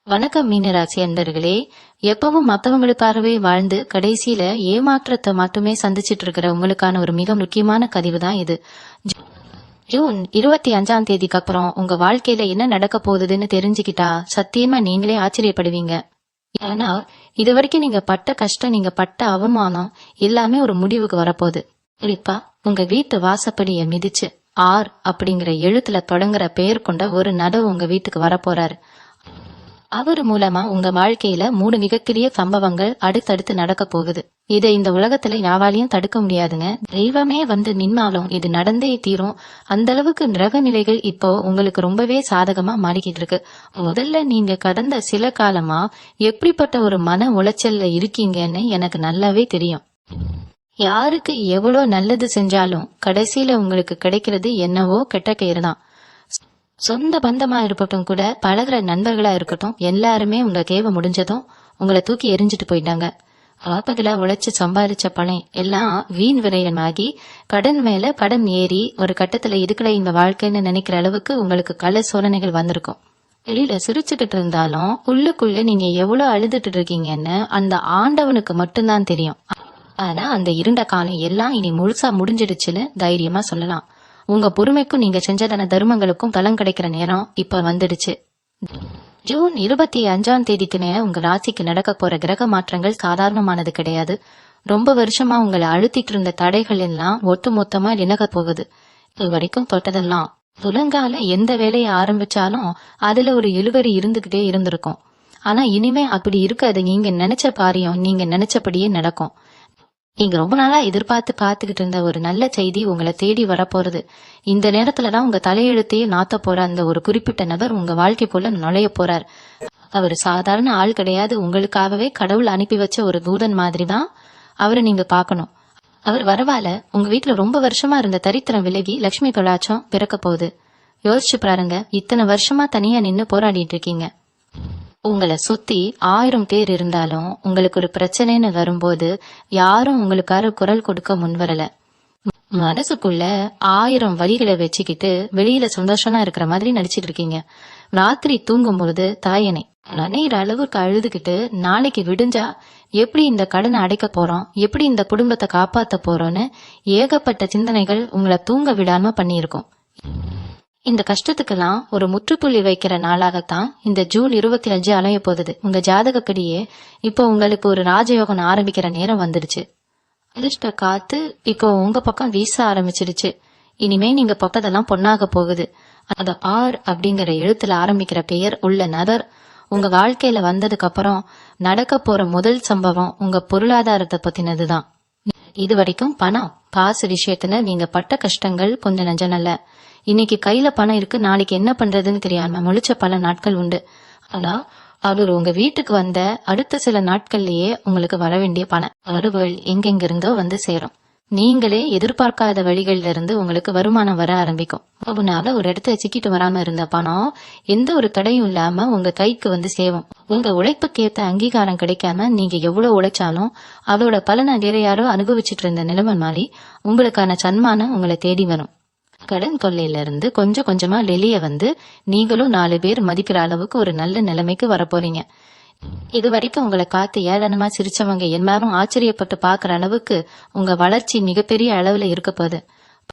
வணக்கம் மீனராசி அன்பர்களே. எப்பவும் மத்தவங்களுக்காகவே வாழ்ந்து கடைசியில ஏமாற்றத்தை மட்டுமே சந்திச்சிட்டு இருக்கிற உங்களுக்கான ஒரு மிக முக்கியமான பதிவு தான் இது. ஜூன் 25ஆம் தேதிக்கு அப்புறம் உங்க வாழ்க்கையில என்ன நடக்க போகுதுன்னு தெரிஞ்சுக்கிட்டா சத்தியமா நீங்களே ஆச்சரியப்படுவீங்க. ஏன்னா இது வரைக்கும் நீங்க பட்ட கஷ்டம், நீங்க பட்ட அவமானம் எல்லாமே ஒரு முடிவுக்கு வரப்போகுது. குறிப்பா உங்க வீட்டு வாசப்படிய மிதிச்சு ஆர் அப்படிங்கிற எழுத்துல தொடங்குற பெயர் கொண்ட ஒரு நபர் உங்க வீட்டுக்கு வரப்போறாரு. அவர் மூலமா உங்க வாழ்க்கையில 3 மிகப்பெரிய சம்பவங்கள் அடுத்தடுத்து நடக்க போகுது. இதை இந்த உலகத்துல யாராலையும் தடுக்க முடியாதுங்க. தெய்வமே வந்து நின்னாலும் இது நடந்தே தீரும். அந்த அளவுக்கு கிரக நிலைகள் இப்போ உங்களுக்கு ரொம்பவே சாதகமா மாறிக்கிட்டு இருக்கு. முதல்ல நீங்க கடந்த சில காலமா எப்படிப்பட்ட ஒரு மன உளைச்சல்ல இருக்கீங்கன்னு எனக்கு நல்லாவே தெரியும். யாருக்கு எவ்வளவு நல்லது செஞ்சாலும் கடைசியில உங்களுக்கு கிடைக்கிறது என்னவோ கெட்ட கயிறு தான். சொந்த பந்தமா இருக்கட்டும், கூட பழகிற நண்பர்களா இருக்கட்டும், எல்லாருமே உங்க தேவை முடிஞ்சதும் உங்களை தூக்கி எரிஞ்சிட்டு போயிட்டாங்க. ஆப்பதுல உழைச்சு சம்பாதிச்ச பணம் எல்லாம் வீண் விரயமாகி கடன் மேல கடன் ஏறி ஒரு கட்டத்துல இதுக்குள்ள இந்த வாழ்க்கைன்னு நினைக்கிற அளவுக்கு உங்களுக்கு கல சோதனைகள் வந்திருக்கும். வெளியில சிரிச்சுக்கிட்டு இருந்தாலும் உள்ளுக்குள்ள நீங்க எவ்வளவு அழுதுட்டு இருக்கீங்கன்னு அந்த ஆண்டவனுக்கு மட்டும்தான் தெரியும். ஆனா அந்த இருண்ட காலம் எல்லாம் இனி முழுசா முடிஞ்சிடுச்சுன்னு தைரியமா சொல்லலாம். உங்க பொறுமைக்கும் நீங்க செஞ்சதான தர்மங்களுக்கும் பலன் கிடைக்கிற நேரம் இப்ப வந்துடுச்சு. ஜூன் 25ஆம் தேதிக்குன்னு உங்க ராசிக்கு நடக்க போற கிரக மாற்றங்கள் சாதாரணமானது கிடையாது. ரொம்ப வருஷமா உங்களை அழுத்திட்டு இருந்த தடைகள் எல்லாம் ஒட்டு மொத்தமா விலக போகுது. இது வரைக்கும் தொட்டதெல்லாம் துலங்கால எந்த வேலையை ஆரம்பிச்சாலும் அதுல ஒரு இழுவரி இருந்துகிட்டே இருந்திருக்கும். ஆனா இனிமே அப்படி இருக்காது. நீங்க நினைச்ச காரியம் நீங்க நினைச்சபடியே நடக்கும். நீங்க ரொம்ப நாளா எதிர்பார்த்து காத்துக்கிட்டு இருந்த ஒரு நல்ல செய்தி உங்களை தேடி வரப்போறது. இந்த நேரத்துலதான் உங்க தலையெழுத்தையே நாத்த போற அந்த ஒரு குறிப்பிட்ட நபர் உங்க வாழ்க்கை போல நுழைய போறார். அவர் சாதாரண ஆள் கிடையாது. உங்களுக்காகவே கடவுள் அனுப்பி வச்ச ஒரு தூதன் மாதிரி தான் அவரை நீங்க பாக்கணும். அவர் வரவால உங்க வீட்டுல ரொம்ப வருஷமா இருந்த தரித்திரம் விலகி லட்சுமி கலாச்சம் பிறக்க போகுது. யோசிச்சு பாருங்க, இத்தனை வருஷமா தனியா நின்னு போராடிட்டு இருக்கீங்க. உங்களை சுத்தி 1000 பேர் இருந்தாலும் உங்களுக்கு ஒரு பிரச்சனைன்னு வரும்போது யாரும் உங்களுக்காக குரல் கொடுக்க முன்வரல. மனசுக்குள்ள 1000 வழிகளை வச்சுக்கிட்டு வெளியில சந்தோஷமா இருக்கிற மாதிரி நடிச்சிட்டு இருக்கீங்க. ராத்திரி தூங்கும் பொழுது தாயனை நனைகிற அளவுக்கு அழுதுகிட்டு நாளைக்கு விடிஞ்சா எப்படி இந்த கடனை அடைக்க போறோம், எப்படி இந்த குடும்பத்தை காப்பாத்த போறோம்னு ஏகப்பட்ட சிந்தனைகள் உங்களை தூங்க விடாம பண்ணியிருக்கோம். இந்த கஷ்டத்துக்கெல்லாம் ஒரு முற்றுப்புள்ளி வைக்கிற நாளாகத்தான் இந்த ஜூன் 25 அலைய போகுது. உங்க ஜாதகப்படியே இப்போ உங்களுக்கு ஒரு ராஜயோகம் ஆரம்பிக்கிற நேரம் வந்துடுச்சு. அதிர்ஷ்ட காத்து இப்போ உங்க பக்கம் வீச ஆரம்பிச்சிடுச்சு. இனிமே நீங்க பக்கத்தெல்லாம் பொண்ணாக போகுது. அந்த ஆர் அப்படிங்கிற எழுத்துல ஆரம்பிக்கிற பெயர் உள்ள நபர் உங்க வாழ்க்கையில வந்ததுக்கு அப்புறம் நடக்க போற முதல் சம்பவம் உங்க பொருளாதாரத்தை பத்தினதுதான். இது வரைக்கும் பணம் காசு விஷயத்துல நீங்க பட்ட கஷ்டங்கள் கொஞ்சம் நஞ்சம் அல்ல. இன்னைக்கு கையில பணம் இருக்கு, நாளைக்கு என்ன பண்றதுன்னு தெரியாம முழிச்ச பல நாட்கள் உண்டு. ஆனா அவர் உங்க வீட்டுக்கு வந்த அடுத்த சில நாட்கள்லயே உங்களுக்கு வர வேண்டிய பணம் வருவல் எங்கெங்க இருந்தோ வந்து சேரும். நீங்களே எதிர்பார்க்காத வழிகள்ல இருந்து உங்களுக்கு வருமானம் வர ஆரம்பிக்கும். அதனால ஒரு இடத்துல சிக்கிட்டு வராம இருந்த பணம் எந்த ஒரு தடையும் இல்லாம உங்க கைக்கு வந்து சேரும். உங்க உழைப்புக்கேத்த அங்கீகாரம் கிடைக்காம நீங்க எவ்வளவு உழைச்சாலும் அதோட பலனை வேற யாரோ அனுபவிச்சுட்டு இருந்த நிலைமை மாதிரி உங்களுக்கான சன்மானம் உங்களை தேடி வரும். கடன் தொல்லையில இருந்து கொஞ்சம் கொஞ்சமா வெளியே வந்து நீங்களும் 4 பேர் மதிக்கிற அளவுக்கு ஒரு நல்ல நிலைமைக்கு வரப்போறீங்க. இது வரைக்கும் உங்களை காத்து ஏளனமா சிரிச்சவங்க எல்லாரும் ஆச்சரியப்பட்டு பாக்குற அளவுக்கு உங்க வளர்ச்சி மிகப்பெரிய அளவுல இருக்க போகுது.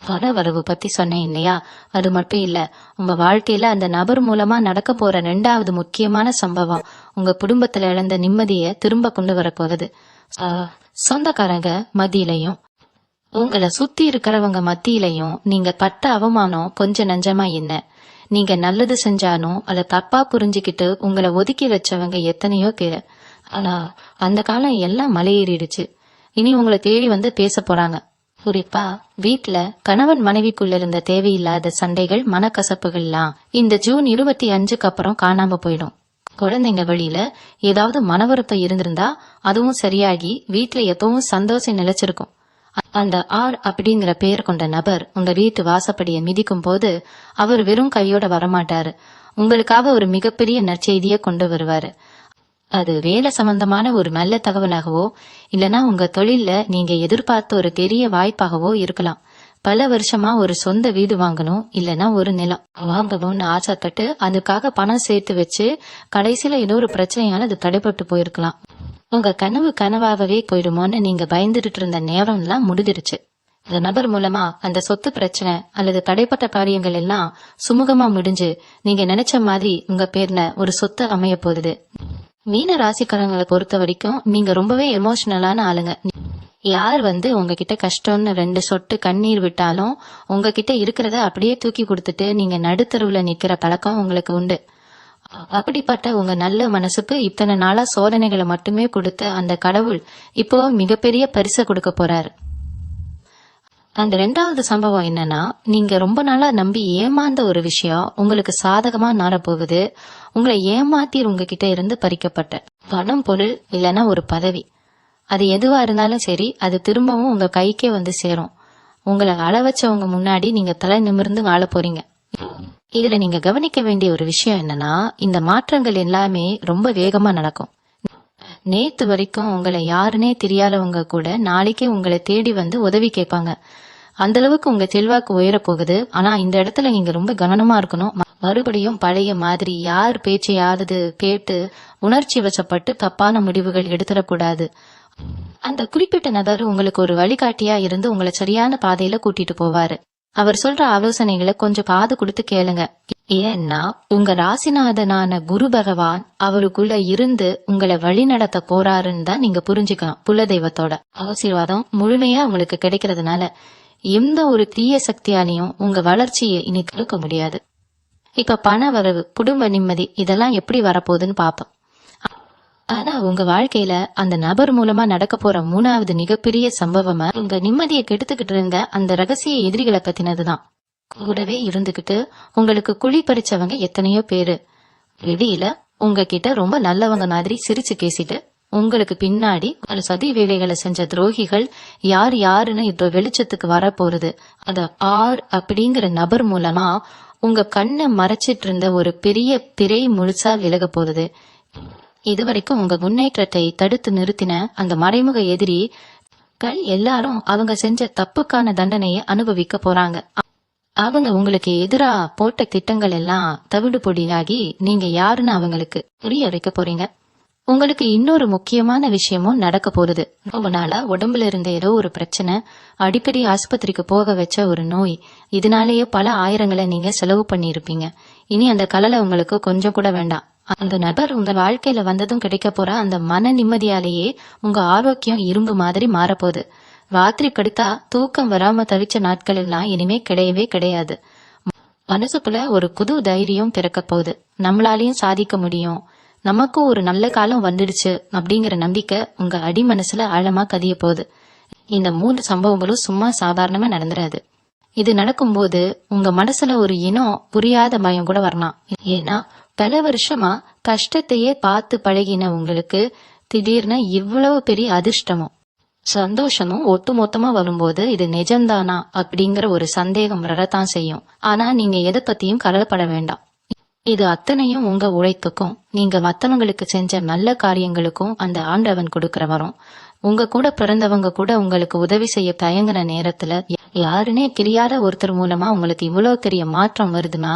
பண வரவு பத்தி சொன்னேன் இல்லையா, அது மட்டும் இல்ல, உங்க வாழ்க்கையில அந்த நபர் மூலமா நடக்க போற 2வது முக்கியமான சம்பவம் உங்க குடும்பத்துல இழந்த நிம்மதியை திரும்ப கொண்டு வரப்போகுது. சொந்தக்காரங்க மத்தியிலையும் உங்களை சுத்தி இருக்கிறவங்க மத்தியிலையும் நீங்க பட்ட அவமானம் கொஞ்சம் நஞ்சமா என்ன. நீங்க நல்லது செஞ்சாலும் அதை தப்பா புரிஞ்சுக்கிட்டு உங்களை ஒதுக்கி வச்சவங்க எத்தனையோ பேர். ஆனா அந்த காலம் எல்லாம் மலையேறிடுச்சு. இனி உங்களை தேடி வந்து பேச போறாங்க. குறிப்பா வீட்டுல கணவன் மனைவிக்குள்ள இருந்த தேவையில்லாத சண்டைகள், மனக்கசப்புகள்லாம் இந்த ஜூன் 25க்கு அப்புறம் காணாம போயிடும். குழந்தைங்க வழியில ஏதாவது மனவருத்தம் இருந்திருந்தா அதுவும் சரியாகி வீட்டுல எப்பவும் சந்தோஷம் நிலைச்சிருக்கும். அந்த ஆர் அப்படிங்கிற பெயர் கொண்ட நபர் உங்க வீட்டு வாசப்படியை மிதிக்கும் போது அவர் வெறும் கையோட வரமாட்டாரு. உங்களுக்காக ஒரு மிகப்பெரிய நற்செய்தியை கொண்டு வருவாரு. அது வேலை சம்பந்தமான ஒரு நல்ல தகவலாகவோ இல்லனா உங்க தொழில்ல நீங்க எதிர்பார்த்த ஒரு பெரிய வாய்ப்பாகவோ இருக்கலாம். பல வருஷமா ஒரு சொந்த வீடு வாங்கணும், இல்லைன்னா ஒரு நிலம் வாங்கணும்னு ஆசைப்பட்டு அதுக்காக பணம் சேர்த்து வச்சு கடைசியில ஏதோ ஒரு பிரச்சனையால அது தடைப்பட்டு போயிருக்கலாம். உங்க கனவு கனவாகவே போயிடுமோன்னு நீங்க பயந்துட்டு இருந்த நேரம் எல்லாம் முடிஞ்சிருச்சு. இந்த நபர் மூலமா அந்த சொத்து பிரச்சனை அல்லது தடைப்பட்ட காரியங்கள் எல்லாம் சுமூகமா முடிஞ்சு நீங்க நினைச்ச மாதிரி உங்க பேர்ல ஒரு சொத்து அமைய போகுது. மீன ராசிக்காரங்களை பொறுத்த வரைக்கும் நீங்க ரொம்பவே எமோஷனலான ஆளுங்க. யார் உங்ககிட்ட கஷ்டம்னு 2 சொட்டு கண்ணீர் விட்டாலும் உங்ககிட்ட இருக்கிறத அப்படியே தூக்கி கொடுத்துட்டு நீங்க நடுத்தருவுல நிக்கிற பழக்கம் உங்களுக்கு உண்டு. அப்படிப்பட்ட உங்க நல்ல மனசுக்கு இத்தனை நாளா சோதனைகளை மட்டுமே கொடுத்த அந்த கடவுள் இப்போ மிகப்பெரிய பரிசை கொடுக்க போறாரு. அந்த 2வது சம்பவம் என்னன்னா, நீங்க ரொம்ப நாளா நம்பி ஏமாந்த ஒரு விஷயம் உங்களுக்கு சாதகமா நாரப்போகுது. உங்களை ஏமாத்தி உங்ககிட்ட இருந்து பறிக்கப்பட்ட பணம், பொருள் இல்லைன்னா ஒரு பதவி, அது எதுவா இருந்தாலும் சரி, அது திரும்பவும் உங்க கைக்கே சேரும். உங்களை அழ வச்சவங்க முன்னாடி நீங்க தலை நிமிர்ந்து வாழ போறீங்க. இதுல நீங்க கவனிக்க வேண்டிய ஒரு விஷயம் என்னன்னா, இந்த மாற்றங்கள் எல்லாமே ரொம்ப வேகமா நடக்கும். நேத்து வரைக்கும் உங்களை யாருன்னே தெரியாதவங்க கூட நாளைக்கே உங்களை தேடி உதவி கேட்பாங்க. அந்த அளவுக்கு உங்க செல்வாக்கு உயர போகுது. ஆனா இந்த இடத்துல நீங்க ரொம்ப கவனமா இருக்கணும். மறுபடியும் பழைய மாதிரி யார் பேச்சையாவது கேட்டு உணர்ச்சி வசப்பட்டு தப்பான முடிவுகள் எடுத்துடக்கூடாது. அந்த குறிப்பிட்ட நபர் உங்களுக்கு ஒரு வழிகாட்டியா இருந்து உங்களை சரியான பாதையில கூட்டிட்டு போவாரு. அவர் சொல்ற ஆலோசனைகளை கொஞ்சம் காது கொடுத்து கேளுங்க. ஏன்னா உங்க ராசிநாதனான குரு பகவான் அவருக்குள்ள இருந்து உங்களை வழி நடத்த போறாருன்னு தான் நீங்க புரிஞ்சுக்கலாம். குலதெய்வத்தோட ஆசீர்வாதம் முழுமையா உங்களுக்கு கிடைக்கிறதுனால எந்த ஒரு தீய சக்தியாலையும் உங்க வளர்ச்சியை இனி தடுக்க முடியாது. இப்ப பண வரவு, குடும்ப நிம்மதி இதெல்லாம் எப்படி வரப்போகுதுன்னு பாப்போம். ஆனா உங்க வாழ்க்கையில அந்த நபர் மூலமா நடக்க போற 3வது மிகப்பெரிய சம்பவமா உங்க நிம்மதியை கெடுத்துக்கிட்டு இருந்த அந்த ரகசிய எதிரிகளை பத்தினதுதான். கூடவே இருந்துகிட்டு உங்களுக்கு குழி பறிச்சவங்க எத்தனையோ பேரு வெளியில உங்ககிட்ட ரொம்ப நல்லவங்க மாதிரி சிரிச்சு பேசிட்டு உங்களுக்கு பின்னாடி பல சதி வேலைகளை செஞ்ச துரோகிகள் யார் யாருன்னு இப்போ வெளிச்சத்துக்கு வர போறது. அத ஆர் அப்படிங்கிற நபர் மூலமா உங்க கண்ணை மறைச்சிட்டு இருந்த ஒரு பெரிய திரை முழுசா விலக போகுது. இதுவரைக்கும் உங்க முன்னேற்றத்தை தடுத்து நிறுத்தின அந்த மறைமுக எதிரிகள் எல்லாரும் அவங்க செஞ்ச தப்புக்கான தண்டனையை அனுபவிக்க போறாங்க. அவங்க உங்களுக்கு எதிரா போட்ட திட்டங்கள் எல்லாம் தவிடு பொடியாகி நீங்க யாருன்னு அவங்களுக்கு புரிய வைக்க போறீங்க. உங்களுக்கு இன்னொரு முக்கியமான விஷயமும் நடக்க போகுது. ரொம்ப நாளா உடம்புல இருந்த ஏதோ ஒரு பிரச்சனை, அடிக்கடி ஆஸ்பத்திரிக்கு போக வச்ச ஒரு நோய், இதனாலேயே பல ஆயிரங்களை நீங்க செலவு பண்ணிருப்பீங்க. இனி அந்த கலலை உங்களுக்கு கொஞ்சம் கூட வேண்டாம். அந்த நபர் உங்க வாழ்க்கையில வந்ததும் கிடைக்க போற அந்த மன நிம்மதியாலேயே உங்க ஆரோக்கியம் இரும்பு மாதிரி மாறப்போகுது. ராத்திரி படுத்தா தூக்கம் வராம தவிச்ச நாட்கள் எல்லாம் இனிமே கிடையவே கிடையாது. மனசுக்குள்ள ஒரு புது தைரியம் பிறக்க போகுது. நம்மளாலையும் சாதிக்க முடியும், நமக்கும் ஒரு நல்ல காலம் வந்துடுச்சு அப்படிங்கிற நம்பிக்கை உங்க அடி மனசுல ஆழமா கதிய போகுது. இந்த 3 சம்பவங்களும் சும்மா சாதாரணமா நடந்துராது. இது நடக்கும்போது உங்க மனசுல ஒரு இனம் புரியாத பயம் கூட வரலாம். ஏன்னா பல வருஷமா கஷ்டத்தையே பார்த்து பழகின உங்களுக்கு திடீர்னு இவ்வளவு பெரிய அதிர்ஷ்டமும் சந்தோஷமும் ஒட்டு மொத்தமா வரும்போது இது நிஜம்தானா அப்படிங்கிற ஒரு சந்தேகம் வரத்தான் செய்யும். ஆனா நீங்க எதை பத்தியும் கவலைப்பட வேண்டாம். இது அத்தனையும் உங்க உழைப்புக்கும் நீங்க மத்தவங்களுக்கு செஞ்ச நல்ல காரியங்களுக்கும் அந்த ஆண்டவன் கொடுக்கிற வரும். உங்க கூட பிறந்தவங்க கூட உங்களுக்கு உதவி செய்ய தயங்குற நேரத்துல யாருன்னே தெரியாத ஒருத்தர் மூலமா உங்களுக்கு இவ்வளவு பெரிய மாற்றம் வருதுன்னா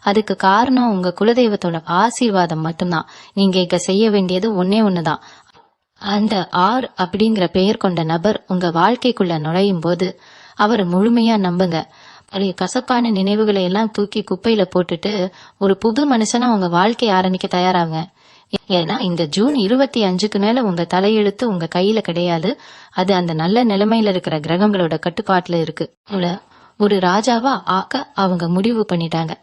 அதுக்கு காரணம் உங்க குலதெய்வத்தோட ஆசீர்வாதம் மட்டும்தான். நீங்க இங்க செய்ய வேண்டியது ஒன்னே ஒண்ணுதான். அந்த ஆர் அப்படிங்கிற பெயர் கொண்ட நபர் உங்க வாழ்க்கைக்குள்ள நுழையும் போது அவரை முழுமையா நம்புங்க. பழைய கசப்பான நினைவுகளை எல்லாம் தூக்கி குப்பையில போட்டுட்டு ஒரு புது மனுஷனா உங்க வாழ்க்கையை ஆரம்பிக்க தயாராங்க. ஏன்னா இந்த ஜூன் 25க்கு மேல உங்க தலையெழுத்து உங்க கையில கிடையாது. அது அந்த நல்ல நிலைமையில இருக்கிற கிரகங்களோட கட்டுப்பாட்டுல இருக்கு. ஒரு ராஜாவா ஆக்க அவங்க முடிவு பண்ணிட்டாங்க.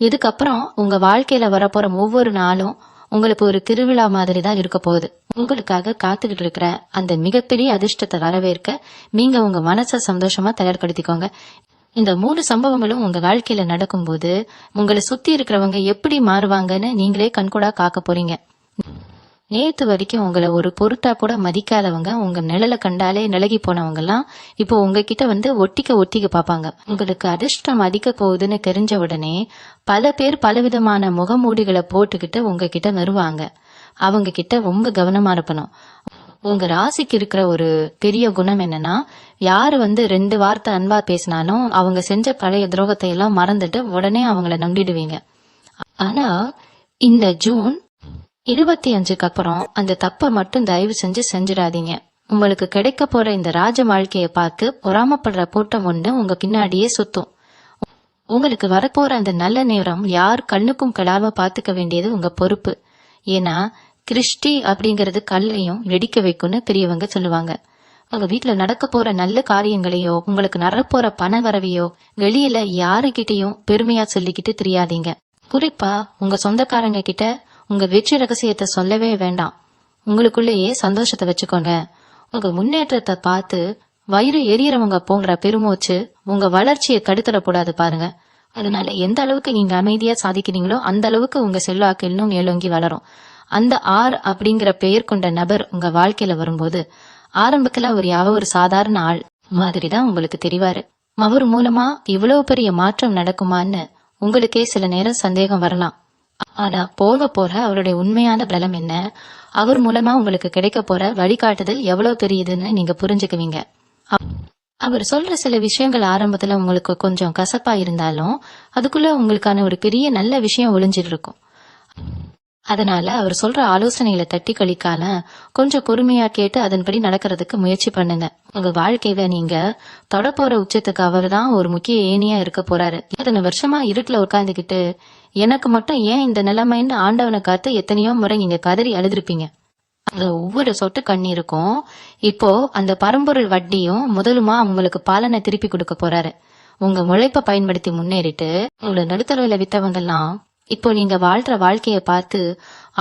இதுக்கப்புறம் உங்க வாழ்க்கையில வரப்போற ஒவ்வொரு நாளும் உங்களுக்கு ஒரு திருவிழா மாதிரி தான் இருக்க போகுது. உங்களுக்காக காத்துக்கிட்டு இருக்கிற அந்த மிகப்பெரிய அதிர்ஷ்டத்தை வரவேற்க நீங்க உங்க மனசை சந்தோஷமா தயார்படுத்திக்கோங்க. இந்த 3 சம்பவங்களும் உங்க வாழ்க்கையில நடக்கும்போது உங்களை சுத்தி இருக்கிறவங்க எப்படி மாறுவாங்கன்னு நீங்களே கண்கூடா காக்க போறீங்க. நேத்து வரைக்கும் உங்களை ஒரு பொருட்டா கூட மதிக்காதவங்க, உங்க நிழலை கண்டாலே நிலகி போனவங்க எல்லாம் இப்போ உங்ககிட்ட ஒட்டிக்க பாப்பாங்க. உங்களுக்கு அதிர்ஷ்டம் அதிக போகுதுன்னு தெரிஞ்ச உடனே பல பேர் பலவிதமான முகமூடிகளை போட்டுக்கிட்டு உங்ககிட்ட வருவாங்க. அவங்க கிட்ட ரொம்ப கவனமா இருக்கணும். உங்க ராசிக்கு இருக்கிற ஒரு பெரிய குணம் என்னன்னா, யாரு 2 வார்த்தை அன்பா பேசினாலும் அவங்க செஞ்ச பழைய துரோகத்தை எல்லாம் மறந்துட்டு உடனே அவங்கள நம்பிடுவீங்க. ஆனா இந்த ஜூன் 25க்கு அப்புறம் அந்த தப்பை மட்டும் தயவு செஞ்சு செஞ்சிடாதீங்க. உங்களுக்கு கிடைக்க போற இந்த ராஜ வாழ்க்கைய பார்த்து பொறாமப்படுற கூட்டம் ஒண்ணு உங்க பின்னாடியே சுத்தும். உங்களுக்கு வரப்போற அந்த நல்ல நேரம் யார் கண்ணுக்கும் கெடாம பாத்துக்க வேண்டியது உங்க பொறுப்பு. ஏன்னா கிருஷ்டி அப்படிங்கறது கல்லையும் வெடிக்க வைக்கும்னு பெரியவங்க சொல்லுவாங்க. உங்க வீட்டுல நடக்க போற நல்ல காரியங்களையோ உங்களுக்கு நடப்போற பண வரவையோ வெளியில யாருகிட்டயும் பெருமையா சொல்லிக்கிட்டு தெரியாதீங்க. குறிப்பா உங்க சொந்தக்காரங்க கிட்ட உங்க வெற்றி ரகசியத்தை சொல்லவே வேண்டாம். உங்களுக்குள்ளேயே சந்தோஷத்தை வச்சுக்கோங்க. உங்க முன்னேற்றத்தை பார்த்து வயிறு எரியறவங்க போன்ற பெருமூச்சு உங்க வளர்ச்சியை கடுத்துடக்கூடாது பாருங்க. அதனால எந்த அளவுக்கு நீங்க அமைதியா சாதிக்கிறீங்களோ அந்த அளவுக்கு உங்க செல்வாக்கு இன்னும் மேலோங்கி வளரும். அந்த ஆர் அப்படிங்கிற பெயர் கொண்ட நபர் உங்க வாழ்க்கையில வரும்போது ஆரம்பத்துல அவர் ஒரு சாதாரண ஆள் மாதிரிதான் உங்களுக்கு தெரிவாரு. அவர் மூலமா இவ்வளவு பெரிய மாற்றம் நடக்குமான்னு உங்களுக்கே சில நேரம் சந்தேகம் வரலாம். ஆனா போக போற அவருடைய உண்மையான பலம் என்ன, அவர் மூலமா உங்களுக்கு கிடைக்க போற வழிகாட்டுதல் எவ்வளவு பெரியதுன்னு நீங்க புரிஞ்சுக்குவீங்க. அவர் சொல்ற சில விஷயங்கள் ஆரம்பத்துல உங்களுக்கு கொஞ்சம் கசப்பா இருந்தாலும் அதுக்குள்ள உங்களுக்கான ஒரு பெரிய நல்ல விஷயம் ஒளிஞ்சிட்டு இருக்கும். அதனால அவர் சொல்ற ஆலோசனைகளை தட்டி கழிக்காம கொஞ்சம் பொறுமையா கேட்டு அதன்படி நடக்கிறதுக்கு முயற்சி பண்ணுங்க. உங்க வாழ்க்கையில நீங்க தொடப்போற உச்சத்துக்கு அவர் தான் ஒரு முக்கிய ஏணியா இருக்க போறாரு. இத்தனை வருஷமா இருட்டுல உட்கார்ந்துகிட்டு எனக்கு மட்டும் ஏன் இந்த நிலைமைன்னு ஆண்டவனை காத்து எத்தனையோ முறை நீங்க கதறி அழுதுருப்பீங்க. அந்த ஒவ்வொரு சொட்டு கண்ணீருக்கும் இப்போ அந்த பரம்பொருள் வட்டியும் முதலுமா உங்களுக்கு பாலனை திருப்பி கொடுக்க போறாரு. உங்க உழைப்ப பயன்படுத்தி முன்னேறிட்டு உங்களை நடுத்தரவுல வித்தவங்க எல்லாம் இப்போ நீங்க வாழ்ற வாழ்க்கைய பார்த்து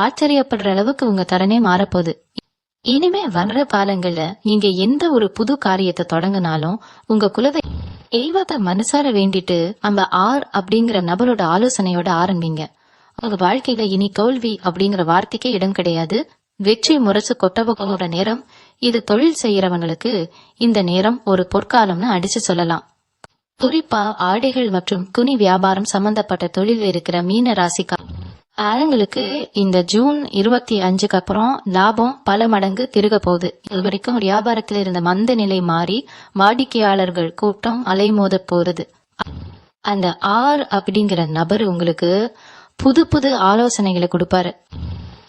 ஆச்சரியப்படுற அளவுக்கு உங்க தரனே மாறப்போகுது. இனிமே வர்ற காலங்கள்ல நீங்க எந்த ஒரு புது காரியத்தை தொடங்கினாலும் உங்க குலதை தெய்வத்தை மனசார வேண்டிட்டு அந்த ஆர் அப்படிங்கிற நபரோட ஆலோசனையோட ஆரம்பிங்க. உங்க வாழ்க்கையில இனி தோல்வி அப்படிங்கிற வார்த்தைக்கே இடம் கிடையாது. வெற்றி முரசு கொட்டவோட நேரம் இது. தொழில் செய்யறவங்களுக்கு இந்த நேரம் ஒரு பொற்காலம்னு அடிச்சு சொல்லலாம். குறிப்பா ஆடைகள் மற்றும் துணி வியாபாரம் சம்பந்தப்பட்ட தொழில் இருக்கிற மீன ராசிக்காரங்களுக்கு இந்த ஜூன் 25க்கு அப்புறம் லாபம் பல மடங்கு திருக போகுது. இது வரைக்கும் வியாபாரத்தில் இருந்த மந்த நிலை மாறி வாடிக்கையாளர்கள் கூட்டம் அலைமோத போறது. அந்த ஆர் அப்படிங்கிற நபர் உங்களுக்கு புது புது ஆலோசனைகளை கொடுப்பாரு.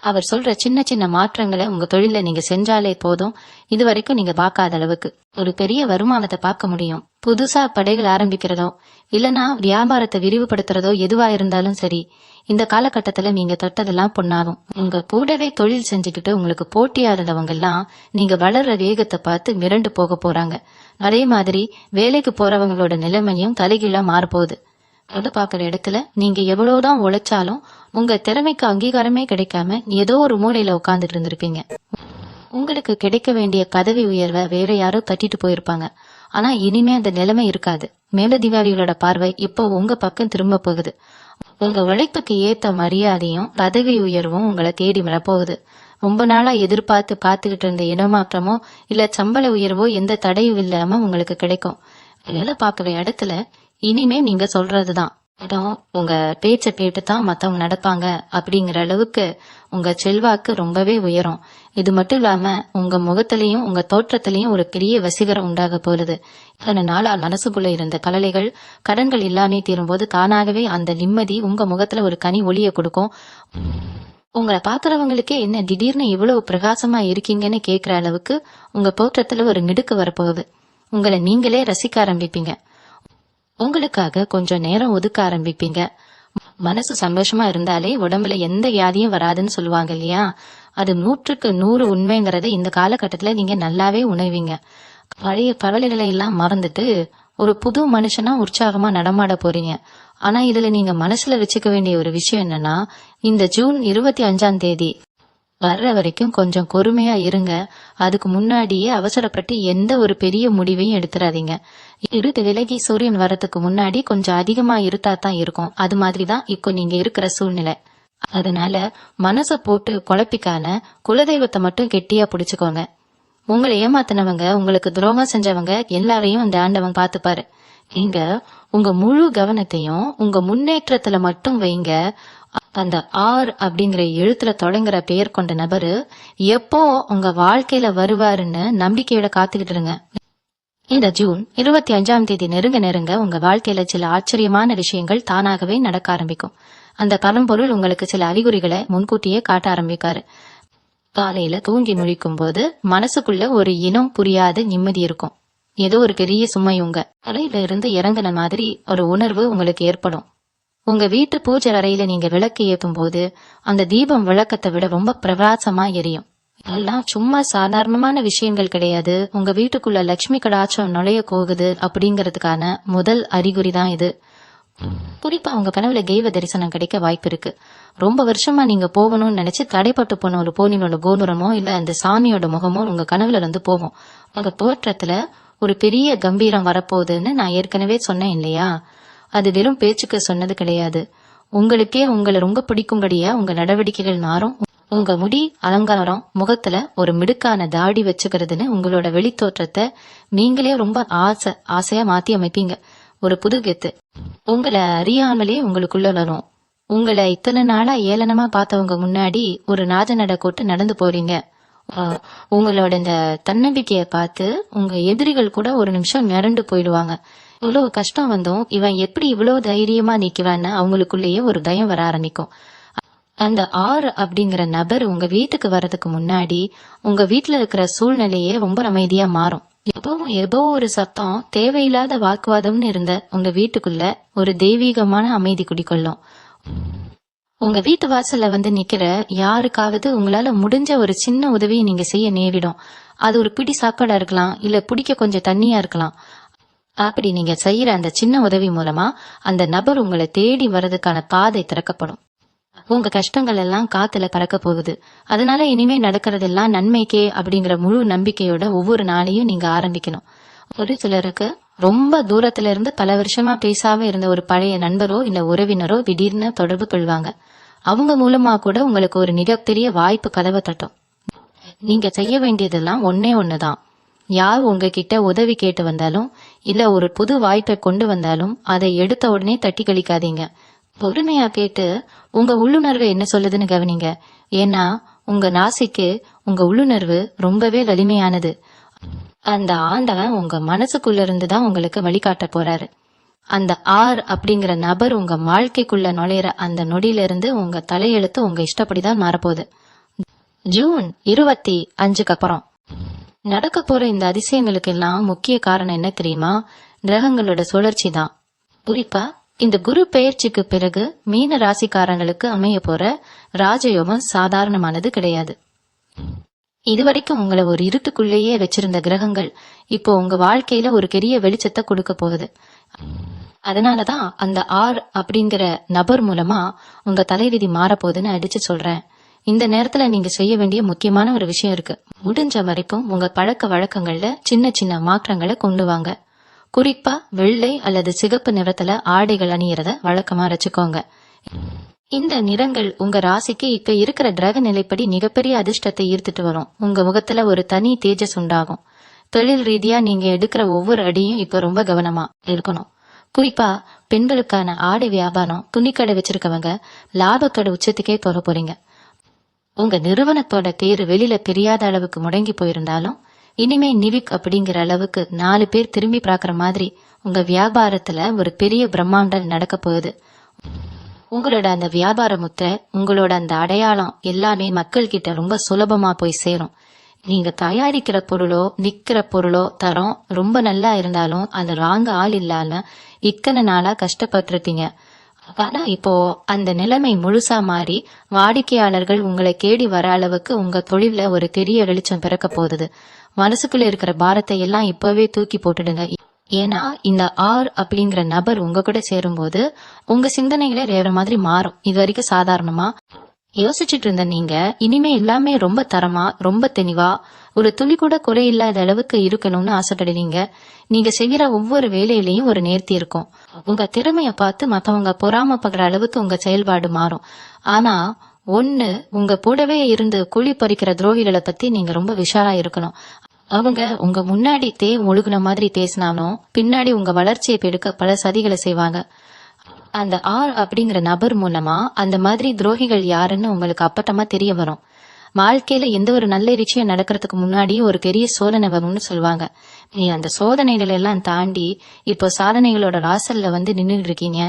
அவர் சொல்ற சின்ன சின்ன மாற்றங்களை உங்க தொழில நீங்க செஞ்சாலே போதும். இது வரைக்கும் நீங்க பார்க்காத அளவுக்கு ஒரு பெரிய வருமானத்தை பார்க்க முடியும். புதுசா படைகள் ஆரம்பிக்கிறதோ இல்லனா வியாபாரத்தை விரிவுபடுத்துறதோ எதுவா இருந்தாலும் சரி, இந்த காலகட்டத்துல நீங்க தொட்டதெல்லாம் பொண்ணாகும். உங்க கூடவே தொழில் செஞ்சுக்கிட்டு உங்களுக்கு போட்டியாளவங்க எல்லாம் நீங்க வளர்ற வேகத்தை பார்த்து மிரண்டு போக போறாங்க. அதே மாதிரி வேலைக்கு போறவங்களோட நிலைமையும் தலைகீழா மாறப்போகுது. பாக்குற இடத்துல நீங்க எவ்வளவுதான் உழைச்சாலும் உங்க திறமைக்கு அங்கீகாரமே கிடைக்காம ஏதோ ஒரு மூலையில உட்கார்ந்துட்டு இருந்திருப்பீங்க. உங்களுக்கு கிடைக்க வேண்டிய பதவி உயர்வை வேற யாரோ தட்டிட்டு போயிருப்பாங்க. ஆனா இனிமே அந்த நிலைமை இருக்காது. மேலதிகாரிகளோட பார்வை இப்போ உங்க பக்கம் திரும்ப போகுது. உங்க உழைப்புக்கு ஏத்த மரியாதையும் பதவி உயர்வும் உங்களை தேடி வரப்போகுது. ரொம்ப நாளா எதிர்பார்த்து பார்த்துக்கிட்டு இருந்த இடமாற்றமோ இல்ல சம்பள உயர்வோ எந்த தடையும் இல்லாம உங்களுக்கு கிடைக்கும். வேலை பார்க்கிற இடத்துல இனிமே நீங்க சொல்றதுதான் உங்க பேச்ச கேட்டுதான் மத்தவங்க நடப்பாங்க அப்படிங்கிற அளவுக்கு உங்க செல்வாக்கு ரொம்பவே உயரும். இது மட்டும் இல்லாம உங்க முகத்திலையும் உங்க தோற்றத்திலையும் ஒரு பெரிய வசீகரம் உண்டாக போகுது. இத்தனை நாளா மனசுக்குள்ள இருந்த கவலைகள் கடன்கள் எல்லாமே தீரும்போது தானாகவே அந்த நிம்மதி உங்க முகத்துல ஒரு கனி ஒளிய கொடுக்கும். உங்களை பாக்குறவங்களுக்கே என்ன திடீர்னு இவ்வளவு பிரகாசமா இருக்கீங்கன்னு கேக்குற அளவுக்கு உங்க தோற்றத்துல ஒரு மிடுக்கு வரப்போகுது. உங்களை நீங்களே ரசிக்க ஆரம்பிப்பீங்க. உங்களுக்காக கொஞ்சம் நேரம் ஒதுக்க ஆரம்பிப்பீங்க. மனசு சந்தோஷமா இருந்தாலே உடம்புல எந்த வியாதியும் வராதுன்னு சொல்லுவாங்க இல்லையா? அது 100க்கு 100 உண்மைங்கிறத இந்த காலகட்டத்துல நீங்க நல்லாவே உணர்வீங்க. பழைய கவலைகளை எல்லாம் மறந்துட்டு ஒரு புது மனுஷனா உற்சாகமா நடமாட போறீங்க. ஆனா இதுல நீங்க மனசுல வச்சுக்க வேண்டிய ஒரு விஷயம் என்னன்னா, இந்த ஜூன் 25ஆம் தேதி வர்ற வரைக்கும் கொஞ்சம் பொறுமையா இருங்க. அதுக்கு முன்னாடியே அவசரப்பட்டு எந்த ஒரு பெரிய முடிவையும் எடுத்துறாதீங்க. இருட்டு விலகி சூரியன் வரதுக்கு முன்னாடி கொஞ்சம் அதிகமா இருட்டாதான் இருக்கும். அது மாதிரிதான் இப்போ நீங்க இருக்கிற சூழ்நிலை. அதனால மனச போட்டு குழப்பிக்கான குலதெய்வத்தை மட்டும் கெட்டியா பிடிச்சுக்கோங்க. உங்களை ஏமாத்தினவங்க, உங்களுக்கு துரோகம் செஞ்சவங்க எல்லாரையும் அந்த ஆண்டவன் பாத்துப்பாரு. நீங்க உங்க முழு கவனத்தையும் உங்க முன்னேற்றத்துல மட்டும் வைங்க. அந்த ஆர் அப்படிங்கிற எழுத்துல தொடங்குற பெயர் கொண்ட நபரு எப்போ உங்க வாழ்க்கையில வருவாருன்னு நம்பிக்கையோட காத்துக்கிட்டு இருங்க. இந்த ஜூன் 25 நெருங்க நெருங்க உங்க வாழ்க்கையில சில ஆச்சரியமான விஷயங்கள் தானாகவே நடக்க ஆரம்பிக்கும். அந்த பரம்பொருள் உங்களுக்கு சில அறிகுறிகளை முன்கூட்டியே காட்ட ஆரம்பிக்காரு. காலையில தூங்கி முழிக்கும் போது மனசுக்குள்ள ஒரு இனம் புரியாத நிம்மதி இருக்கும். ஏதோ ஒரு பெரிய சுமை உங்க தலையில இருந்து இறங்கின மாதிரி ஒரு உணர்வு உங்களுக்கு ஏற்படும். உங்க வீட்டு பூஜை அறையில நீங்க விளக்கு ஏற்றும் போது அந்த தீபம் விளக்கத்தை விட ரொம்ப பிரகாசமா எரியும். எல்லாம் சும்மா சாதாரணமான விஷயங்கள் கிடையாது. உங்க வீட்டுக்குள்ள லட்சுமி கடாட்சம் நுழைய போகுது அப்படிங்கறதுக்கான முதல் அறிகுறி தான் இது. குறிப்பா உங்க கனவுல தெய்வ தரிசனம் கிடைக்க வாய்ப்பு இருக்கு. ரொம்ப வருஷமா நீங்க போகணும்னு நினைச்சு தடைப்பட்டு போன ஒரு கோயிலோட கோபுரமோ இல்ல அந்த சாமியோட முகமோ உங்க கனவுல இருந்து போகும். உங்க தோற்றத்துல ஒரு பெரிய கம்பீரம் வரப்போகுதுன்னு நான் ஏற்கனவே சொன்னேன் இல்லையா? அது வெறும் பேச்சுக்கு சொன்னது கிடையாது. உங்களுக்கே உங்களை ரொம்ப பிடிக்கும்படியா உங்க நடவடிக்கைகள் மாறும். உங்க முடி அலங்காரம், முகத்துல ஒரு மிடுக்கான தாடி வச்சுக்கிறதுன்னு உங்களோட வெளித்தோற்றத்தை நீங்களே ரொம்ப ஆசையா மாத்தி அமைப்பீங்க. ஒரு புது கெத்து உங்களை அறியாமலே உங்களுக்குள்ள வரும். உங்களை இத்தனை நாளா ஏளனமா பார்த்தவங்க முன்னாடி ஒரு நாஜ நட கூட்டு நடந்து போறீங்க. உங்களோட இந்த தன்னம்பிக்கைய பார்த்து உங்க எதிரிகள் கூட ஒரு நிமிஷம் மிரண்டு போயிடுவாங்க. இவ்வளவு கஷ்டம் வந்தும் இவன் எப்படி இவ்வளவு தைரியமா நிக்குவான்னு அவங்களுக்குள்ளேயே ஒரு பயம் வர ஆரம்பிக்கும். அந்த ஆர் அப்படிங்கிற நபர் உங்க வீட்டுக்கு வர்றதுக்கு முன்னாடி உங்க வீட்டுல இருக்கிற சூழ்நிலையே ரொம்ப அமைதியா மாறும். ஏதோ ஒரு சத்தம், தேவையில்லாத வாக்குவாதம்னு இருந்த உங்க வீட்டுக்குள்ள ஒரு தெய்வீகமான அமைதி குடிக்கொள்ளும். உங்க வீட்டு வாசல்ல வந்து நிக்கிற யாருக்காவது உங்களால முடிஞ்ச ஒரு சின்ன உதவியை நீங்க செய்ய நேரிடும். அது ஒரு பிடி சாப்பாடா இருக்கலாம், இல்ல பிடிக்க கொஞ்சம் தண்ணியா இருக்கலாம். அப்படி நீங்க செய்யற அந்த சின்ன உதவி மூலமா அந்த நபர் உங்களை தேடி வர்றதுக்கான பாதை திறக்கப்படும். உங்க கஷ்டங்கள் எல்லாம் காத்துல பறக்க போகுது. அதனால இனிமே நடக்கிறதெல்லாம் நன்மைக்கே அப்படிங்கிற முழு நம்பிக்கையோட ஒவ்வொரு நாளையும் நீங்க ஆரம்பிக்கணும். ஒரு சிலருக்கு ரொம்ப தூரத்துல இருந்து பல வருஷமா பேசாம இருந்த ஒரு பழைய நண்பரோ இல்ல உறவினரோ திடீர்னு தொடர்பு கொள்வாங்க. அவங்க மூலமா கூட உங்களுக்கு ஒரு மிகப்பெரிய வாய்ப்பு கதவை தட்டும். நீங்க செய்ய வேண்டியதெல்லாம் ஒண்ணுதான். யார் உங்ககிட்ட உதவி கேட்டு வந்தாலும் இல்ல ஒரு புது வாய்ப்பை கொண்டு வந்தாலும் அதை எடுத்த உடனே தட்டி கழிக்காதீங்க. பொறுமையா கேட்டு உங்க உள்ளுணர்வு என்ன சொல்லுதுன்னு கவனிங்க. ஏன்னா உங்க ராசிக்கு உங்க உள்ளுணர்வு ரொம்பவே வலிமையானது. அந்த ஆண்டவன் உங்க மனசுக்குள்ள இருந்துதான் உங்களுக்கு வழிகாட்ட போறாரு. அந்த ஆர் அப்படிங்கிற நபர் உங்க வாழ்க்கைக்குள்ள நுழையிற அந்த நொடியில இருந்து உங்க தலையெழுத்து உங்க இஷ்டப்படிதான் மாறப்போகுது. ஜூன் 25 அப்புறம் நடக்க போற இந்த அதிசயங்களுக்கு எல்லாம் முக்கிய காரணம் என்ன தெரியுமா? கிரகங்களோட சுழற்சி தான். குறிப்பா இந்த குரு பெயர்ச்சிக்கு பிறகு மீன ராசிக்காரங்களுக்கு அமைய போற ராஜயோகம் சாதாரணமானது கிடையாது. இதுவரைக்கும் உங்களை ஒரு இருட்டுக்குள்ளேயே வச்சிருந்த கிரகங்கள் இப்போ உங்க வாழ்க்கையில ஒரு பெரிய வெளிச்சத்தை கொடுக்க போகுது. அதனாலதான் அந்த ஆர் அப்படிங்கிற நபர் மூலமா உங்க தலைவிதி மாறப்போகுதுன்னு அடிச்சு சொல்றேன். இந்த நேரத்துல நீங்க செய்ய வேண்டிய முக்கியமான ஒரு விஷயம் இருக்கு. முடிஞ்ச வரைக்கும் உங்க பழக்க வழக்கங்கள்ல சின்ன சின்ன மாற்றங்களை கொண்டு வாங்க. குறிப்பா வெள்ளை அல்லது சிகப்பு நிறத்துல ஆடைகள் அணியறத வழக்கமா வச்சுக்கோங்க. இந்த நிறங்கள் உங்க ராசிக்கு இப்ப இருக்கிற கிரக நிலைப்படி மிகப்பெரிய அதிர்ஷ்டத்தை ஈர்த்துட்டு வரும். உங்க முகத்துல ஒரு தனி தேஜஸ் உண்டாகும். தொழில் ரீதியா நீங்க எடுக்கிற ஒவ்வொரு அடியும் இப்ப ரொம்ப கவனமா இருக்கணும். குறிப்பா பெண்களுக்கான ஆடை வியாபாரம், துணிக்கடை வச்சிருக்கவங்க லாபத்தோட உச்சத்துக்கே போக போறீங்க. உங்க நிறுவனத்தோட பேரு வெளியில தெரியாத அளவுக்கு முடங்கி போயிருந்தாலும் இனிமே நிவிக் அப்படிங்கிற அளவுக்கு 4 பேர் திரும்பி பார்க்கற மாதிரி உங்க வியாபாரத்துல ஒரு பெரிய பிரம்மாண்டம் நடக்க போகுது. உங்களோட அந்த வியாபார முத்திரை, உங்களோட அந்த அடையாளம் எல்லாமே மக்கள் கிட்ட ரொம்ப சுலபமா போய் சேரும். நீங்க தயாரிக்கிற பொருளோ விற்கிற பொருளோ தரம் ரொம்ப நல்லா இருந்தாலும் அது வாங்க ஆள் இல்லாம இத்தனை நாளா கஷ்டப்பட்டிருப்பீங்க. ஆனா இப்போ அந்த நிலைமை முழுசா மாறி வாடிக்கையாளர்கள் உங்களை தேடி வர அளவுக்கு உங்க தொழில ஒரு பெரிய வெளிச்சம் பிறக்க போகுது. மனசுக்குள்ள இருக்கிற பாரத்தை எல்லாம் இப்பவே தூக்கி போட்டுடுங்க. ஏன்னா இந்த ஆர் அப்படிங்கிற நபர் உங்க கூட சேரும் போது உங்க சிந்தனைகளே வேற மாதிரி மாறும். இது வரைக்கும் சாதாரணமா யோசிச்சுட்டு இருந்த நீங்க இனிமே எல்லாமே ரொம்ப தரமா, ரொம்ப தெளிவா, ஒரு துளி கூட குறை இல்லாத அளவுக்கு இருக்கணும்னு ஆசைப்படுவீங்க. நீங்க செய்யற ஒவ்வொரு வேலையிலயும் ஒரு நேர்த்தி இருக்கும். உங்க திறமைய பார்த்து மத்தவங்க பொறாமப்படுற அளவுக்கு உங்க செயல்பாடு மாறும். ஆனா உங்க கூடவே இருந்து குழி பறிக்கிற துரோகிகளை பத்தி நீங்க ரொம்ப விஷாலா இருக்கணும். அவங்க உங்க முன்னாடி முழுகுன மாதிரி பேசினாலும் பின்னாடி உங்க வளர்ச்சியை பெருக்க பல சதிகளை செய்வாங்க. அந்த ஆர் அப்படிங்கிற நபர் மூலமா அந்த மாதிரி துரோகிகள் யாருன்னு உங்களுக்கு அப்பட்டமா தெரிய வரும். வாழ்க்கையில எந்த ஒரு நல்ல விஷயம் நடக்கிறதுக்கு முன்னாடி ஒரு பெரிய சோதனை வரும்னு சொல்லுவாங்க. நீ அந்த சோதனைகள் எல்லாம் தாண்டி இப்போ சாதனைகளோட வாசல்ல வந்து நின்றுட்டு இருக்கீங்க.